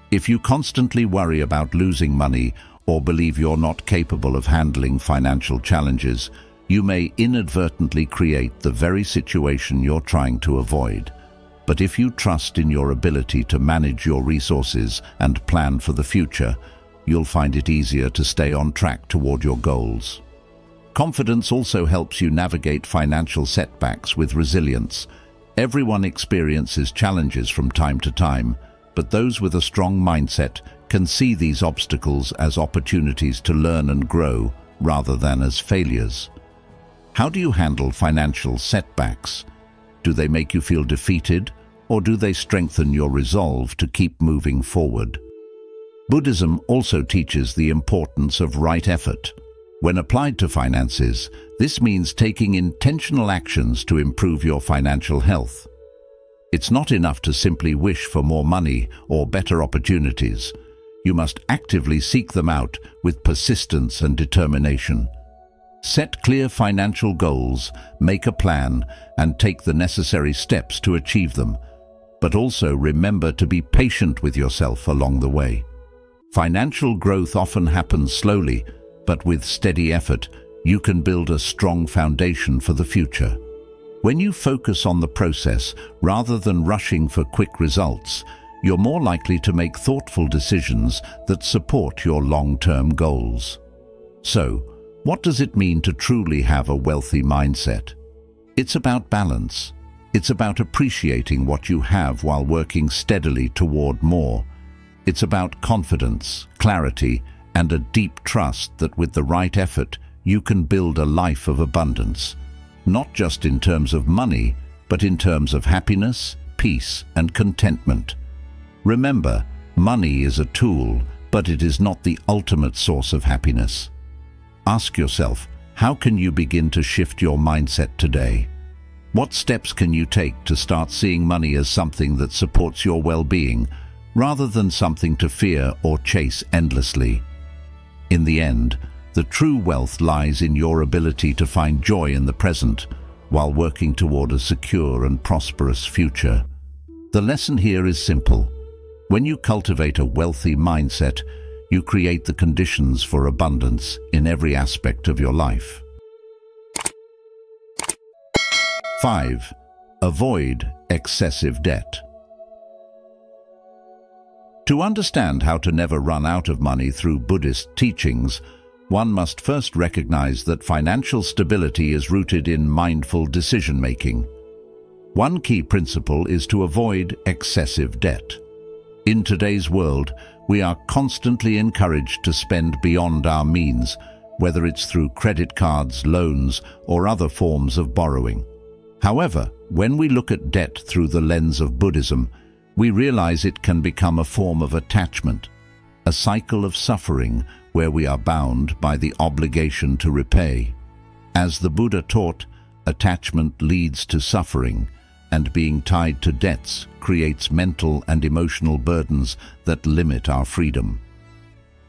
If you constantly worry about losing money or believe you're not capable of handling financial challenges, you may inadvertently create the very situation you're trying to avoid. But if you trust in your ability to manage your resources and plan for the future, you'll find it easier to stay on track toward your goals. Confidence also helps you navigate financial setbacks with resilience. Everyone experiences challenges from time to time, but those with a strong mindset can see these obstacles as opportunities to learn and grow rather than as failures. How do you handle financial setbacks? Do they make you feel defeated, or do they strengthen your resolve to keep moving forward? Buddhism also teaches the importance of right effort. When applied to finances, this means taking intentional actions to improve your financial health. It's not enough to simply wish for more money or better opportunities. You must actively seek them out with persistence and determination. Set clear financial goals, make a plan, and take the necessary steps to achieve them. But also remember to be patient with yourself along the way. Financial growth often happens slowly, but with steady effort, you can build a strong foundation for the future. When you focus on the process rather than rushing for quick results, you're more likely to make thoughtful decisions that support your long-term goals. So, what does it mean to truly have a wealthy mindset? It's about balance. It's about appreciating what you have while working steadily toward more. It's about confidence, clarity, and a deep trust that with the right effort, you can build a life of abundance. Not just in terms of money, but in terms of happiness, peace, and contentment. Remember, money is a tool, but it is not the ultimate source of happiness. Ask yourself, how can you begin to shift your mindset today? What steps can you take to start seeing money as something that supports your well-being, rather than something to fear or chase endlessly? In the end, the true wealth lies in your ability to find joy in the present, while working toward a secure and prosperous future. The lesson here is simple. When you cultivate a wealthy mindset, you create the conditions for abundance in every aspect of your life. 5. Avoid excessive debt. To understand how to never run out of money through Buddhist teachings, one must first recognize that financial stability is rooted in mindful decision-making. One key principle is to avoid excessive debt. In today's world, we are constantly encouraged to spend beyond our means, whether it's through credit cards, loans, or other forms of borrowing. However, when we look at debt through the lens of Buddhism, we realize it can become a form of attachment, a cycle of suffering where we are bound by the obligation to repay. As the Buddha taught, attachment leads to suffering, and being tied to debts creates mental and emotional burdens that limit our freedom.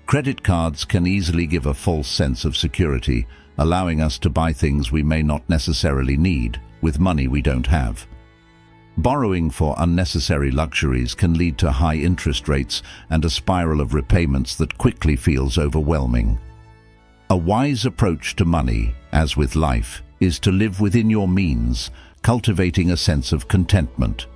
Credit cards can easily give a false sense of security, allowing us to buy things we may not necessarily need with money we don't have. Borrowing for unnecessary luxuries can lead to high interest rates and a spiral of repayments that quickly feels overwhelming. A wise approach to money, as with life, is to live within your means, cultivating a sense of contentment.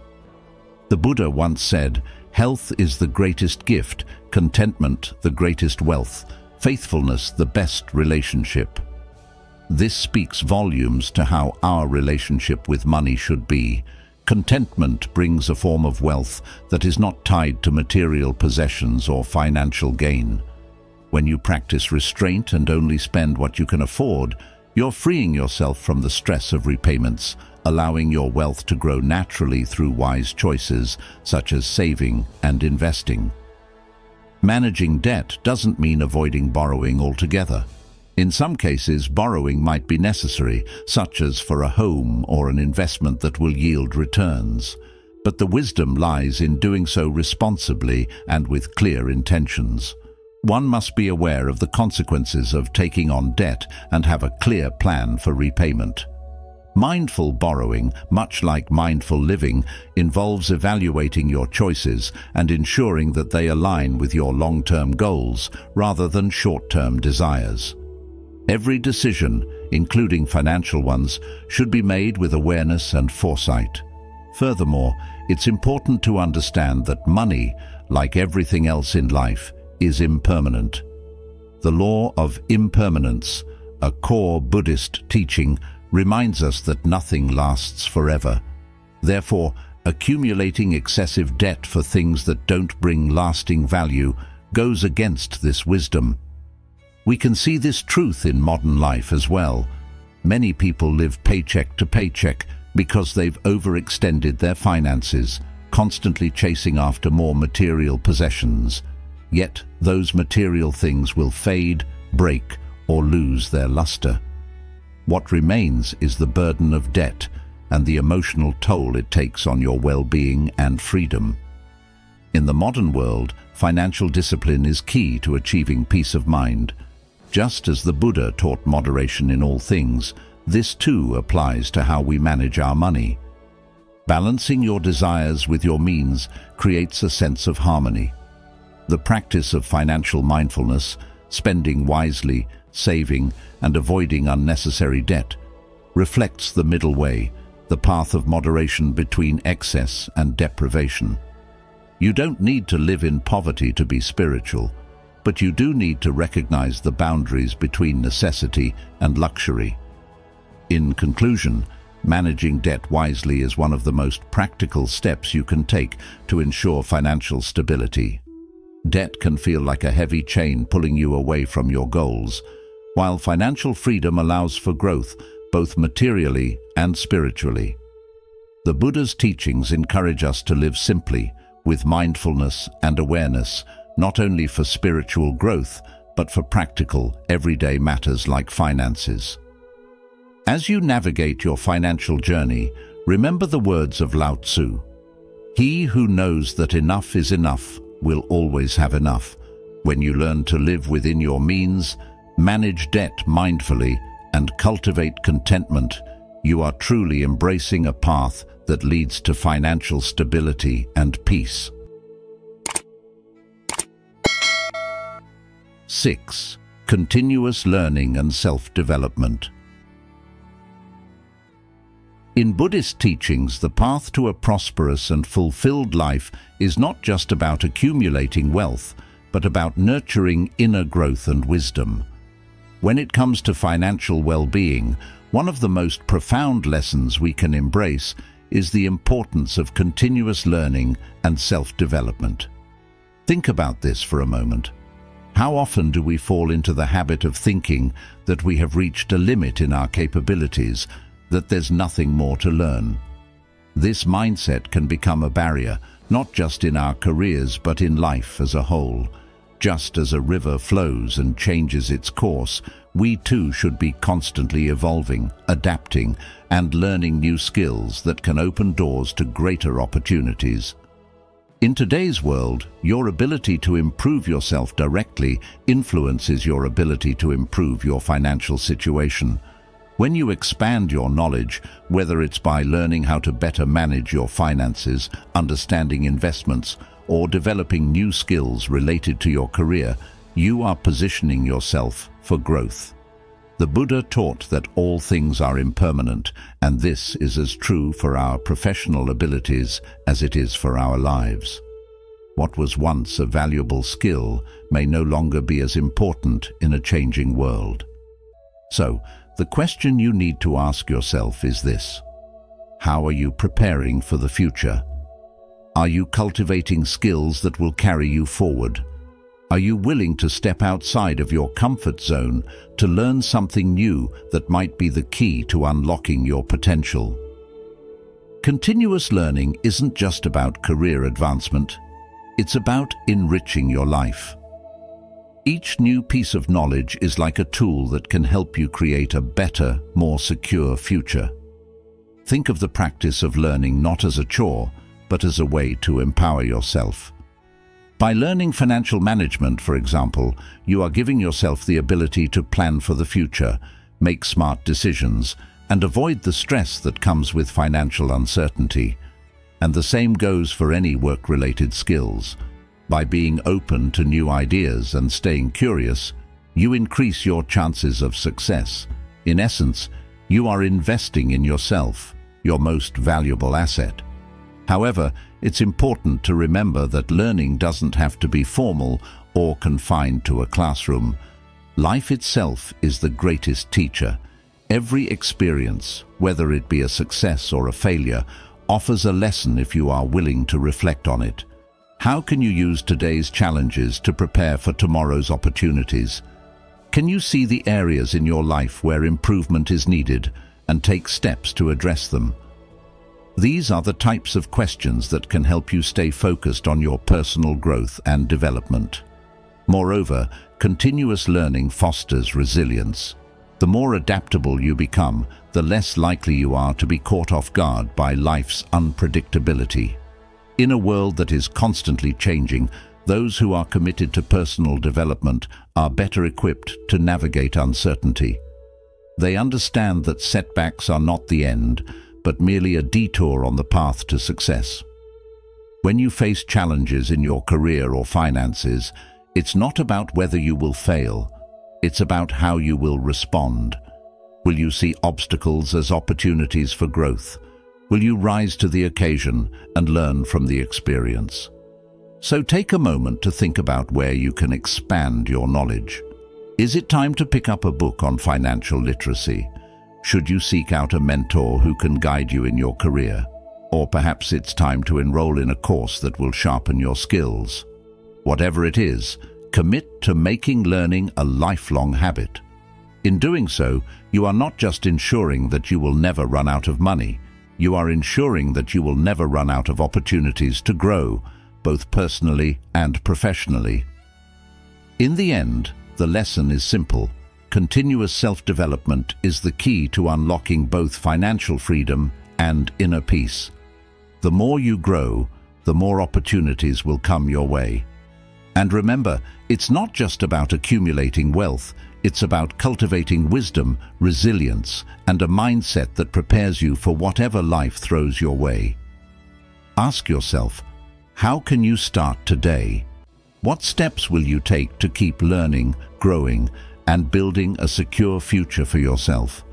The Buddha once said, "Health is the greatest gift, contentment the greatest wealth, faithfulness the best relationship." This speaks volumes to how our relationship with money should be. Contentment brings a form of wealth that is not tied to material possessions or financial gain. When you practice restraint and only spend what you can afford, you're freeing yourself from the stress of repayments, allowing your wealth to grow naturally through wise choices such as saving and investing. Managing debt doesn't mean avoiding borrowing altogether. In some cases, borrowing might be necessary, such as for a home or an investment that will yield returns. But the wisdom lies in doing so responsibly and with clear intentions. One must be aware of the consequences of taking on debt and have a clear plan for repayment. Mindful borrowing, much like mindful living, involves evaluating your choices and ensuring that they align with your long-term goals rather than short-term desires. Every decision, including financial ones, should be made with awareness and foresight. Furthermore, it's important to understand that money, like everything else in life, is impermanent. The law of impermanence, a core Buddhist teaching, reminds us that nothing lasts forever. Therefore, accumulating excessive debt for things that don't bring lasting value goes against this wisdom. We can see this truth in modern life as well. Many people live paycheck to paycheck because they've overextended their finances, constantly chasing after more material possessions. Yet those material things will fade, break, or lose their luster. What remains is the burden of debt and the emotional toll it takes on your well-being and freedom. In the modern world, financial discipline is key to achieving peace of mind. Just as the Buddha taught moderation in all things, this too applies to how we manage our money. Balancing your desires with your means creates a sense of harmony. The practice of financial mindfulness, spending wisely, saving, and avoiding unnecessary debt, reflects the middle way, the path of moderation between excess and deprivation. You don't need to live in poverty to be spiritual, but you do need to recognize the boundaries between necessity and luxury. In conclusion, managing debt wisely is one of the most practical steps you can take to ensure financial stability. Debt can feel like a heavy chain pulling you away from your goals, while financial freedom allows for growth both materially and spiritually. The Buddha's teachings encourage us to live simply, with mindfulness and awareness, not only for spiritual growth, but for practical, everyday matters like finances. As you navigate your financial journey, remember the words of Lao Tzu. He who knows that enough is enough will always have enough. When you learn to live within your means, manage debt mindfully, and cultivate contentment, you are truly embracing a path that leads to financial stability and peace. 6. Continuous learning and self-development. In Buddhist teachings, the path to a prosperous and fulfilled life is not just about accumulating wealth, but about nurturing inner growth and wisdom. When it comes to financial well-being, one of the most profound lessons we can embrace is the importance of continuous learning and self-development. Think about this for a moment. How often do we fall into the habit of thinking that we have reached a limit in our capabilities, that there's nothing more to learn? This mindset can become a barrier, not just in our careers but in life as a whole. Just as a river flows and changes its course, we too should be constantly evolving, adapting, and learning new skills that can open doors to greater opportunities. In today's world, your ability to improve yourself directly influences your ability to improve your financial situation. When you expand your knowledge, whether it's by learning how to better manage your finances, understanding investments, or developing new skills related to your career, you are positioning yourself for growth. The Buddha taught that all things are impermanent, and this is as true for our professional abilities as it is for our lives. What was once a valuable skill may no longer be as important in a changing world. So, the question you need to ask yourself is this: how are you preparing for the future? Are you cultivating skills that will carry you forward? Are you willing to step outside of your comfort zone to learn something new that might be the key to unlocking your potential? Continuous learning isn't just about career advancement. It's about enriching your life. Each new piece of knowledge is like a tool that can help you create a better, more secure future. Think of the practice of learning not as a chore, but as a way to empower yourself. By learning financial management, for example, you are giving yourself the ability to plan for the future, make smart decisions, and avoid the stress that comes with financial uncertainty. And the same goes for any work-related skills. By being open to new ideas and staying curious, you increase your chances of success. In essence, you are investing in yourself, your most valuable asset. However, it's important to remember that learning doesn't have to be formal or confined to a classroom. Life itself is the greatest teacher. Every experience, whether it be a success or a failure, offers a lesson if you are willing to reflect on it. How can you use today's challenges to prepare for tomorrow's opportunities? Can you see the areas in your life where improvement is needed and take steps to address them? These are the types of questions that can help you stay focused on your personal growth and development. Moreover, continuous learning fosters resilience. The more adaptable you become, the less likely you are to be caught off guard by life's unpredictability. In a world that is constantly changing, those who are committed to personal development are better equipped to navigate uncertainty. They understand that setbacks are not the end, but merely a detour on the path to success. When you face challenges in your career or finances, it's not about whether you will fail, it's about how you will respond. Will you see obstacles as opportunities for growth? Will you rise to the occasion and learn from the experience? So take a moment to think about where you can expand your knowledge. Is it time to pick up a book on financial literacy? Should you seek out a mentor who can guide you in your career? Or perhaps it's time to enroll in a course that will sharpen your skills. Whatever it is, commit to making learning a lifelong habit. In doing so, you are not just ensuring that you will never run out of money, you are ensuring that you will never run out of opportunities to grow, both personally and professionally. In the end, the lesson is simple. Continuous self-development is the key to unlocking both financial freedom and inner peace. The more you grow, the more opportunities will come your way. And remember, it's not just about accumulating wealth, it's about cultivating wisdom, resilience, and a mindset that prepares you for whatever life throws your way. Ask yourself, how can you start today? What steps will you take to keep learning, growing, and building a secure future for yourself?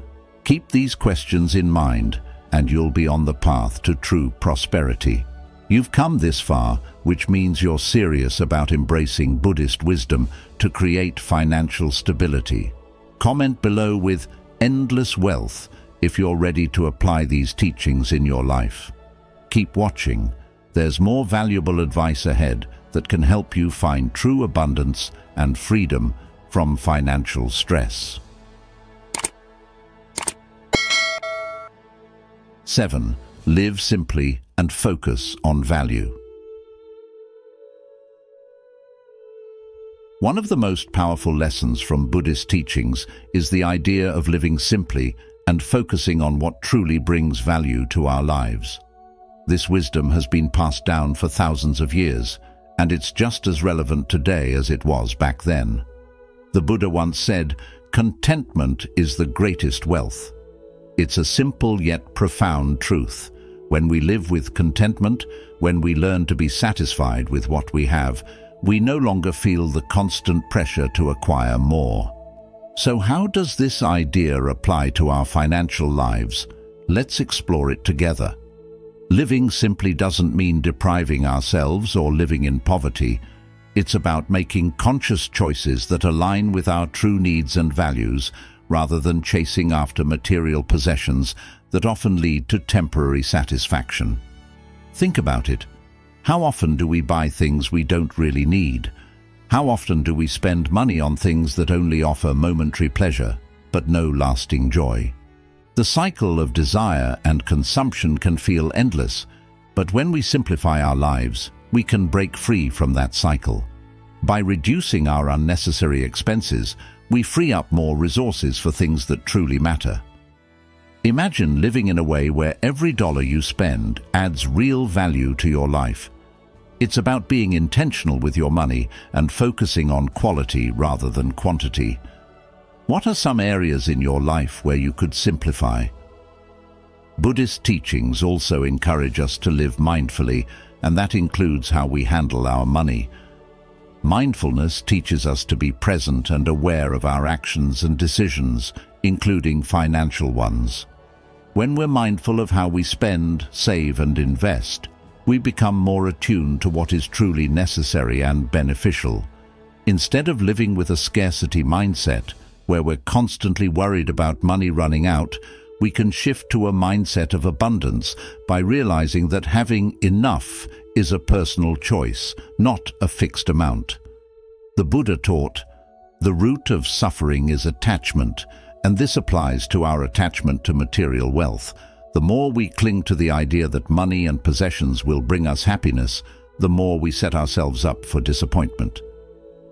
Keep these questions in mind, and you'll be on the path to true prosperity. You've come this far, which means you're serious about embracing Buddhist wisdom to create financial stability. Comment below with endless wealth if you're ready to apply these teachings in your life. Keep watching. There's more valuable advice ahead that can help you find true abundance and freedom from financial stress. 7. Live simply and focus on value. One of the most powerful lessons from Buddhist teachings is the idea of living simply and focusing on what truly brings value to our lives. This wisdom has been passed down for thousands of years, and it's just as relevant today as it was back then. The Buddha once said, "Contentment is the greatest wealth." It's a simple yet profound truth. When we live with contentment, when we learn to be satisfied with what we have, we no longer feel the constant pressure to acquire more. So how does this idea apply to our financial lives? Let's explore it together. Living simply doesn't mean depriving ourselves or living in poverty. It's about making conscious choices that align with our true needs and values, rather than chasing after material possessions that often lead to temporary satisfaction. Think about it. How often do we buy things we don't really need? How often do we spend money on things that only offer momentary pleasure, but no lasting joy? The cycle of desire and consumption can feel endless, but when we simplify our lives, we can break free from that cycle. By reducing our unnecessary expenses, we free up more resources for things that truly matter. Imagine living in a way where every dollar you spend adds real value to your life. It's about being intentional with your money and focusing on quality rather than quantity. What are some areas in your life where you could simplify? Buddhist teachings also encourage us to live mindfully, and that includes how we handle our money. Mindfulness teaches us to be present and aware of our actions and decisions, including financial ones. When we're mindful of how we spend, save, and invest, we become more attuned to what is truly necessary and beneficial. Instead of living with a scarcity mindset, where we're constantly worried about money running out, we can shift to a mindset of abundance by realizing that having enough is a personal choice, not a fixed amount. The Buddha taught, "The root of suffering is attachment," and this applies to our attachment to material wealth. The more we cling to the idea that money and possessions will bring us happiness, the more we set ourselves up for disappointment.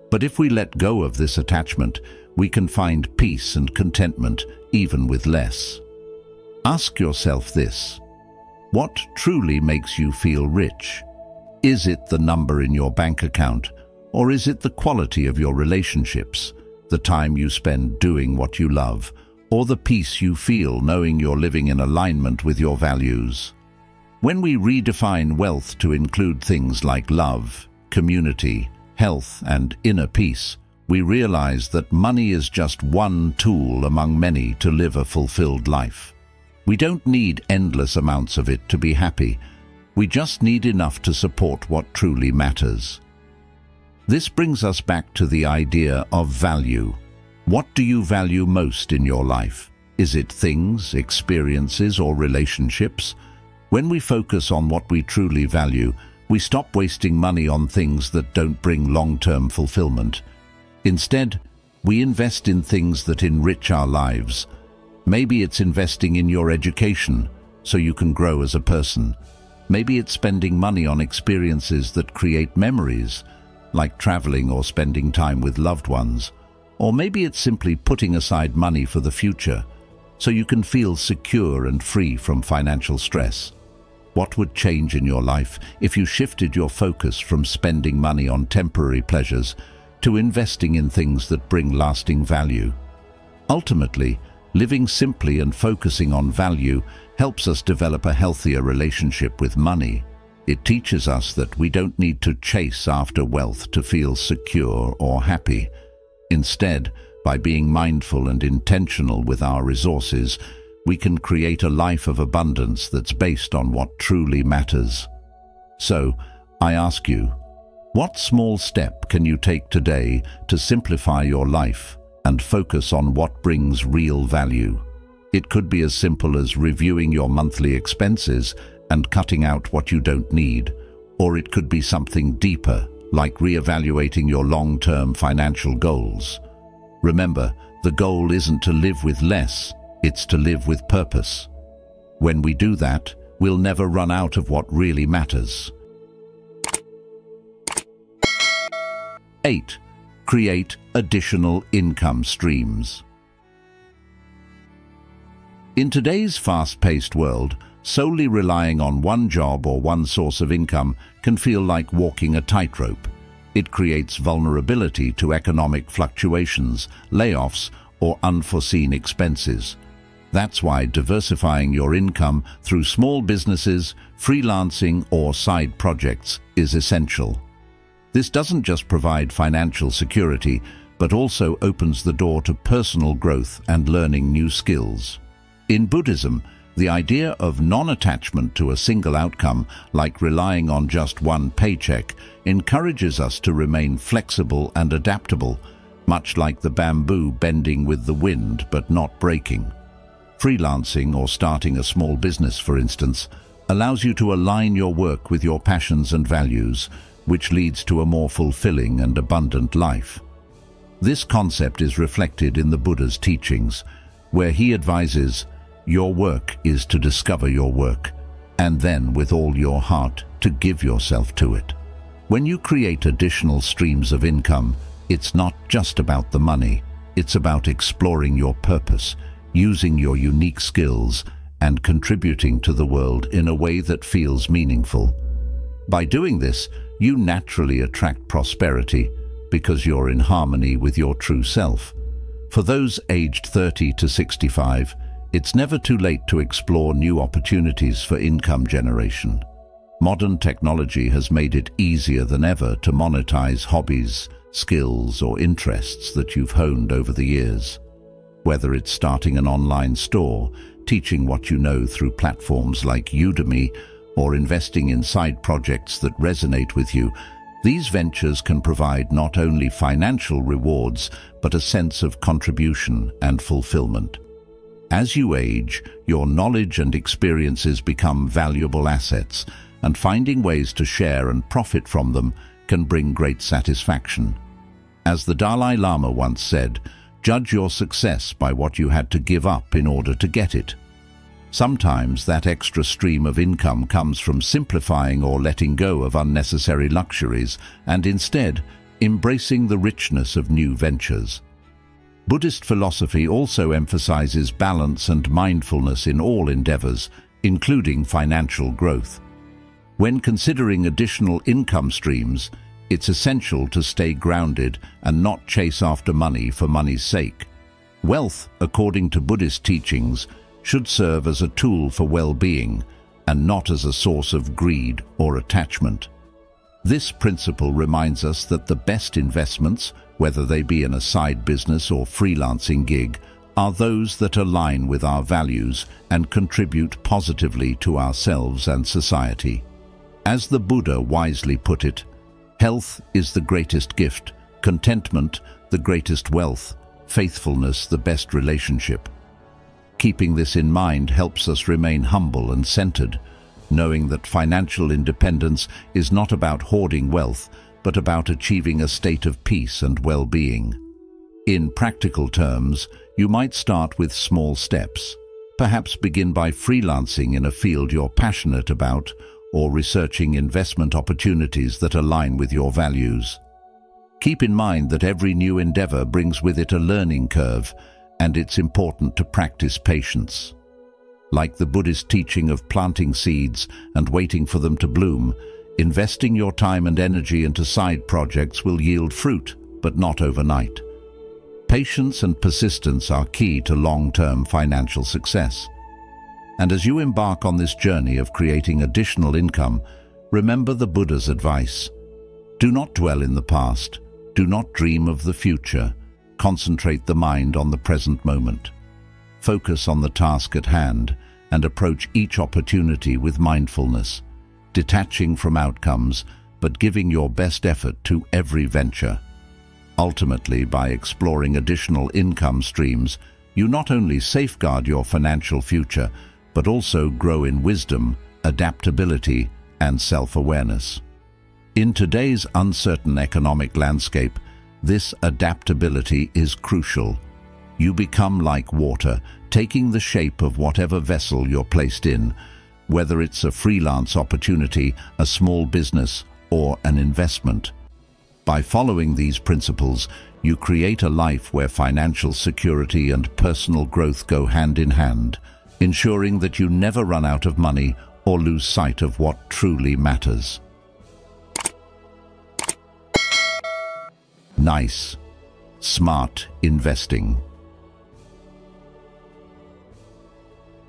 But if we let go of this attachment, we can find peace and contentment even with less. Ask yourself this: what truly makes you feel rich? Is it the number in your bank account, or is it the quality of your relationships, the time you spend doing what you love, or the peace you feel knowing you're living in alignment with your values? When we redefine wealth to include things like love, community, health, and inner peace, we realize that money is just one tool among many to live a fulfilled life. We don't need endless amounts of it to be happy. We just need enough to support what truly matters. This brings us back to the idea of value. What do you value most in your life? Is it things, experiences, or relationships? When we focus on what we truly value, we stop wasting money on things that don't bring long-term fulfillment. Instead, we invest in things that enrich our lives. Maybe it's investing in your education so you can grow as a person. Maybe it's spending money on experiences that create memories, like traveling or spending time with loved ones. Or maybe it's simply putting aside money for the future, so you can feel secure and free from financial stress. What would change in your life if you shifted your focus from spending money on temporary pleasures to investing in things that bring lasting value? Ultimately, living simply and focusing on value helps us develop a healthier relationship with money. It teaches us that we don't need to chase after wealth to feel secure or happy. Instead, by being mindful and intentional with our resources, we can create a life of abundance that's based on what truly matters. So, I ask you, what small step can you take today to simplify your life and focus on what brings real value? It could be as simple as reviewing your monthly expenses and cutting out what you don't need, or it could be something deeper, like reevaluating your long-term financial goals. Remember, the goal isn't to live with less, it's to live with purpose. When we do that, we'll never run out of what really matters. 8. Create additional income streams. In today's fast-paced world, solely relying on one job or one source of income can feel like walking a tightrope. It creates vulnerability to economic fluctuations, layoffs, or unforeseen expenses. That's why diversifying your income through small businesses, freelancing, or side projects is essential. This doesn't just provide financial security, but also opens the door to personal growth and learning new skills. In Buddhism, the idea of non-attachment to a single outcome, like relying on just one paycheck, encourages us to remain flexible and adaptable, much like the bamboo bending with the wind but not breaking. Freelancing or starting a small business, for instance, allows you to align your work with your passions and values, which leads to a more fulfilling and abundant life. This concept is reflected in the Buddha's teachings, where he advises, your work is to discover your work, and then with all your heart to give yourself to it. When you create additional streams of income, it's not just about the money, it's about exploring your purpose, using your unique skills, and contributing to the world in a way that feels meaningful. By doing this, you naturally attract prosperity because you're in harmony with your true self. For those aged 30 to 65, it's never too late to explore new opportunities for income generation. Modern technology has made it easier than ever to monetize hobbies, skills, or interests that you've honed over the years. Whether it's starting an online store, teaching what you know through platforms like Udemy, or investing in side projects that resonate with you, these ventures can provide not only financial rewards, but a sense of contribution and fulfillment. As you age, your knowledge and experiences become valuable assets, and finding ways to share and profit from them can bring great satisfaction. As the Dalai Lama once said, judge your success by what you had to give up in order to get it. Sometimes that extra stream of income comes from simplifying or letting go of unnecessary luxuries and instead embracing the richness of new ventures. Buddhist philosophy also emphasizes balance and mindfulness in all endeavors, including financial growth. When considering additional income streams, it's essential to stay grounded and not chase after money for money's sake. Wealth, according to Buddhist teachings, should serve as a tool for well-being and not as a source of greed or attachment. This principle reminds us that the best investments, whether they be in a side business or freelancing gig, are those that align with our values and contribute positively to ourselves and society. As the Buddha wisely put it, health is the greatest gift, contentment the greatest wealth, faithfulness the best relationship. Keeping this in mind helps us remain humble and centered, knowing that financial independence is not about hoarding wealth, but about achieving a state of peace and well-being. In practical terms, you might start with small steps. Perhaps begin by freelancing in a field you're passionate about, or researching investment opportunities that align with your values. Keep in mind that every new endeavor brings with it a learning curve, and it's important to practice patience. Like the Buddhist teaching of planting seeds and waiting for them to bloom, investing your time and energy into side projects will yield fruit, but not overnight. Patience and persistence are key to long-term financial success. And as you embark on this journey of creating additional income, remember the Buddha's advice. Do not dwell in the past. Do not dream of the future. Concentrate the mind on the present moment. Focus on the task at hand and approach each opportunity with mindfulness, detaching from outcomes but giving your best effort to every venture. Ultimately, by exploring additional income streams, you not only safeguard your financial future, but also grow in wisdom, adaptability, and self-awareness. In today's uncertain economic landscape, this adaptability is crucial. You become like water, taking the shape of whatever vessel you're placed in, whether it's a freelance opportunity, a small business, or an investment. By following these principles, you create a life where financial security and personal growth go hand in hand, ensuring that you never run out of money or lose sight of what truly matters. Nice. Smart investing.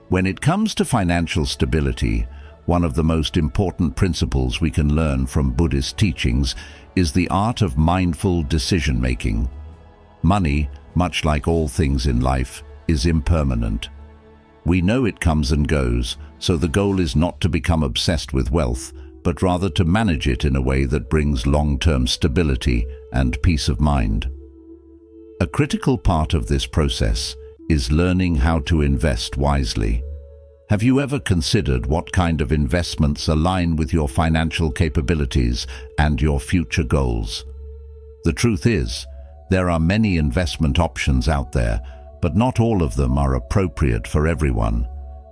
When it comes to financial stability, one of the most important principles we can learn from Buddhist teachings is the art of mindful decision-making. Money, much like all things in life, is impermanent. We know it comes and goes, so the goal is not to become obsessed with wealth, but rather to manage it in a way that brings long-term stability and peace of mind. A critical part of this process is learning how to invest wisely. Have you ever considered what kind of investments align with your financial capabilities and your future goals? The truth is, there are many investment options out there, but not all of them are appropriate for everyone.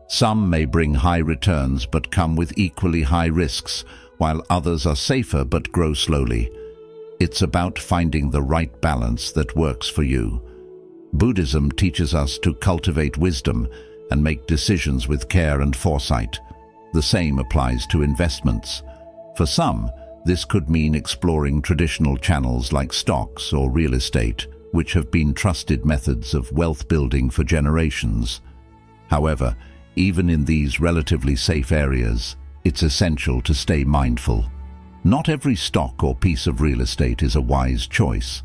Some may bring high returns but come with equally high risks, while others are safer but grow slowly. It's about finding the right balance that works for you. Buddhism teaches us to cultivate wisdom and make decisions with care and foresight. The same applies to investments. For some, this could mean exploring traditional channels like stocks or real estate, which have been trusted methods of wealth building for generations. However, even in these relatively safe areas, it's essential to stay mindful. Not every stock or piece of real estate is a wise choice.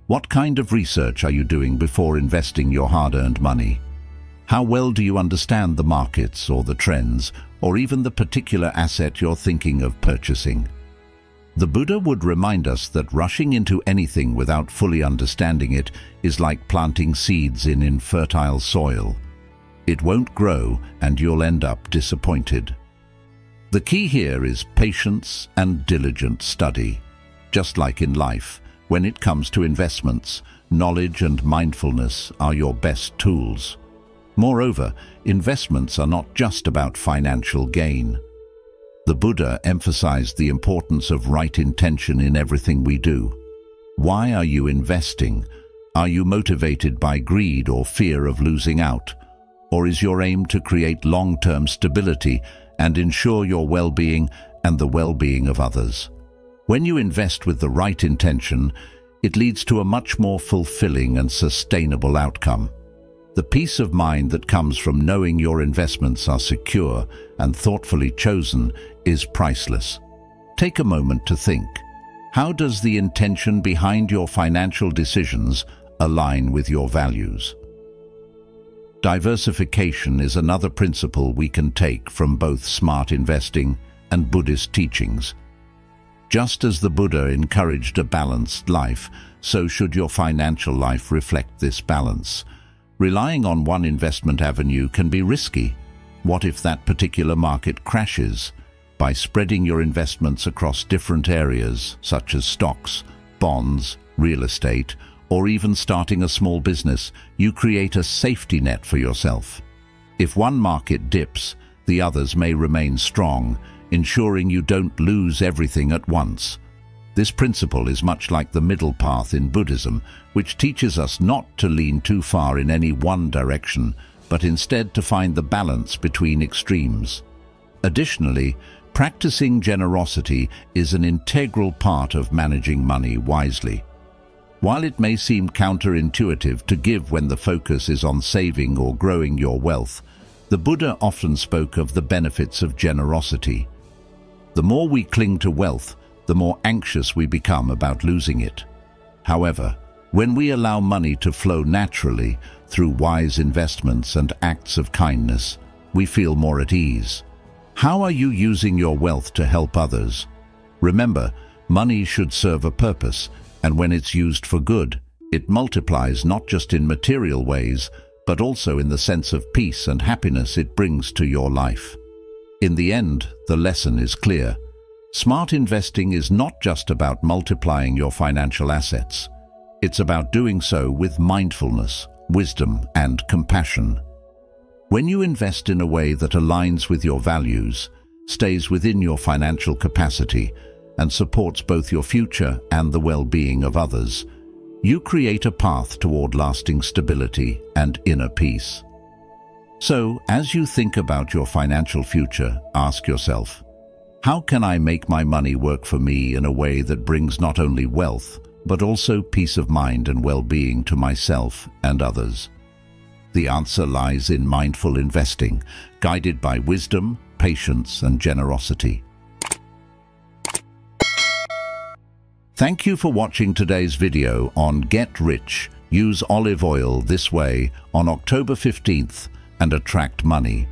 What kind of research are you doing before investing your hard-earned money? How well do you understand the markets or the trends, or even the particular asset you're thinking of purchasing? The Buddha would remind us that rushing into anything without fully understanding it is like planting seeds in infertile soil. It won't grow and you'll end up disappointed. The key here is patience and diligent study. Just like in life, when it comes to investments, knowledge and mindfulness are your best tools. Moreover, investments are not just about financial gain. The Buddha emphasized the importance of right intention in everything we do. Why are you investing? Are you motivated by greed or fear of losing out? Or is your aim to create long-term stability and ensure your well-being and the well-being of others? When you invest with the right intention, it leads to a much more fulfilling and sustainable outcome. The peace of mind that comes from knowing your investments are secure and thoughtfully chosen is priceless. Take a moment to think. How does the intention behind your financial decisions align with your values? Diversification is another principle we can take from both smart investing and Buddhist teachings. Just as the Buddha encouraged a balanced life, so should your financial life reflect this balance. Relying on one investment avenue can be risky. What if that particular market crashes? By spreading your investments across different areas, such as stocks, bonds, real estate, or even starting a small business, you create a safety net for yourself. If one market dips, the others may remain strong, ensuring you don't lose everything at once. This principle is much like the middle path in Buddhism, which teaches us not to lean too far in any one direction, but instead to find the balance between extremes. Additionally, practicing generosity is an integral part of managing money wisely. While it may seem counterintuitive to give when the focus is on saving or growing your wealth, the Buddha often spoke of the benefits of generosity. The more we cling to wealth, the more anxious we become about losing it. However, When we allow money to flow naturally through wise investments and acts of kindness, we feel more at ease. How are you using your wealth to help others? Remember, money should serve a purpose, and when it's used for good, it multiplies not just in material ways, but also in the sense of peace and happiness it brings to your life. In the end, the lesson is clear. Smart investing is not just about multiplying your financial assets. It's about doing so with mindfulness, wisdom, and compassion. When you invest in a way that aligns with your values, stays within your financial capacity, and supports both your future and the well-being of others, you create a path toward lasting stability and inner peace. So, as you think about your financial future, ask yourself, how can I make my money work for me in a way that brings not only wealth, but also peace of mind and well-being to myself and others? The answer lies in mindful investing, guided by wisdom, patience, and generosity. Thank you for watching today's video on Get Rich, Use Olive Oil This Way on October 15th and Attract Money.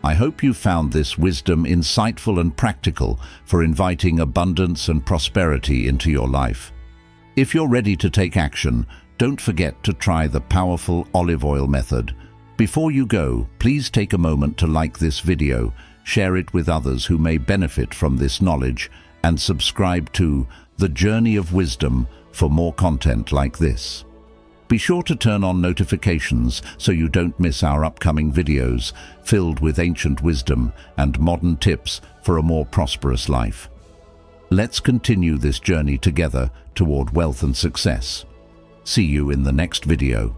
I hope you found this wisdom insightful and practical for inviting abundance and prosperity into your life. If you're ready to take action, don't forget to try the powerful olive oil method. Before you go, please take a moment to like this video, share it with others who may benefit from this knowledge, and subscribe to The Journey of Wisdom for more content like this. Be sure to turn on notifications so you don't miss our upcoming videos filled with ancient wisdom and modern tips for a more prosperous life. Let's continue this journey together toward wealth and success. See you in the next video.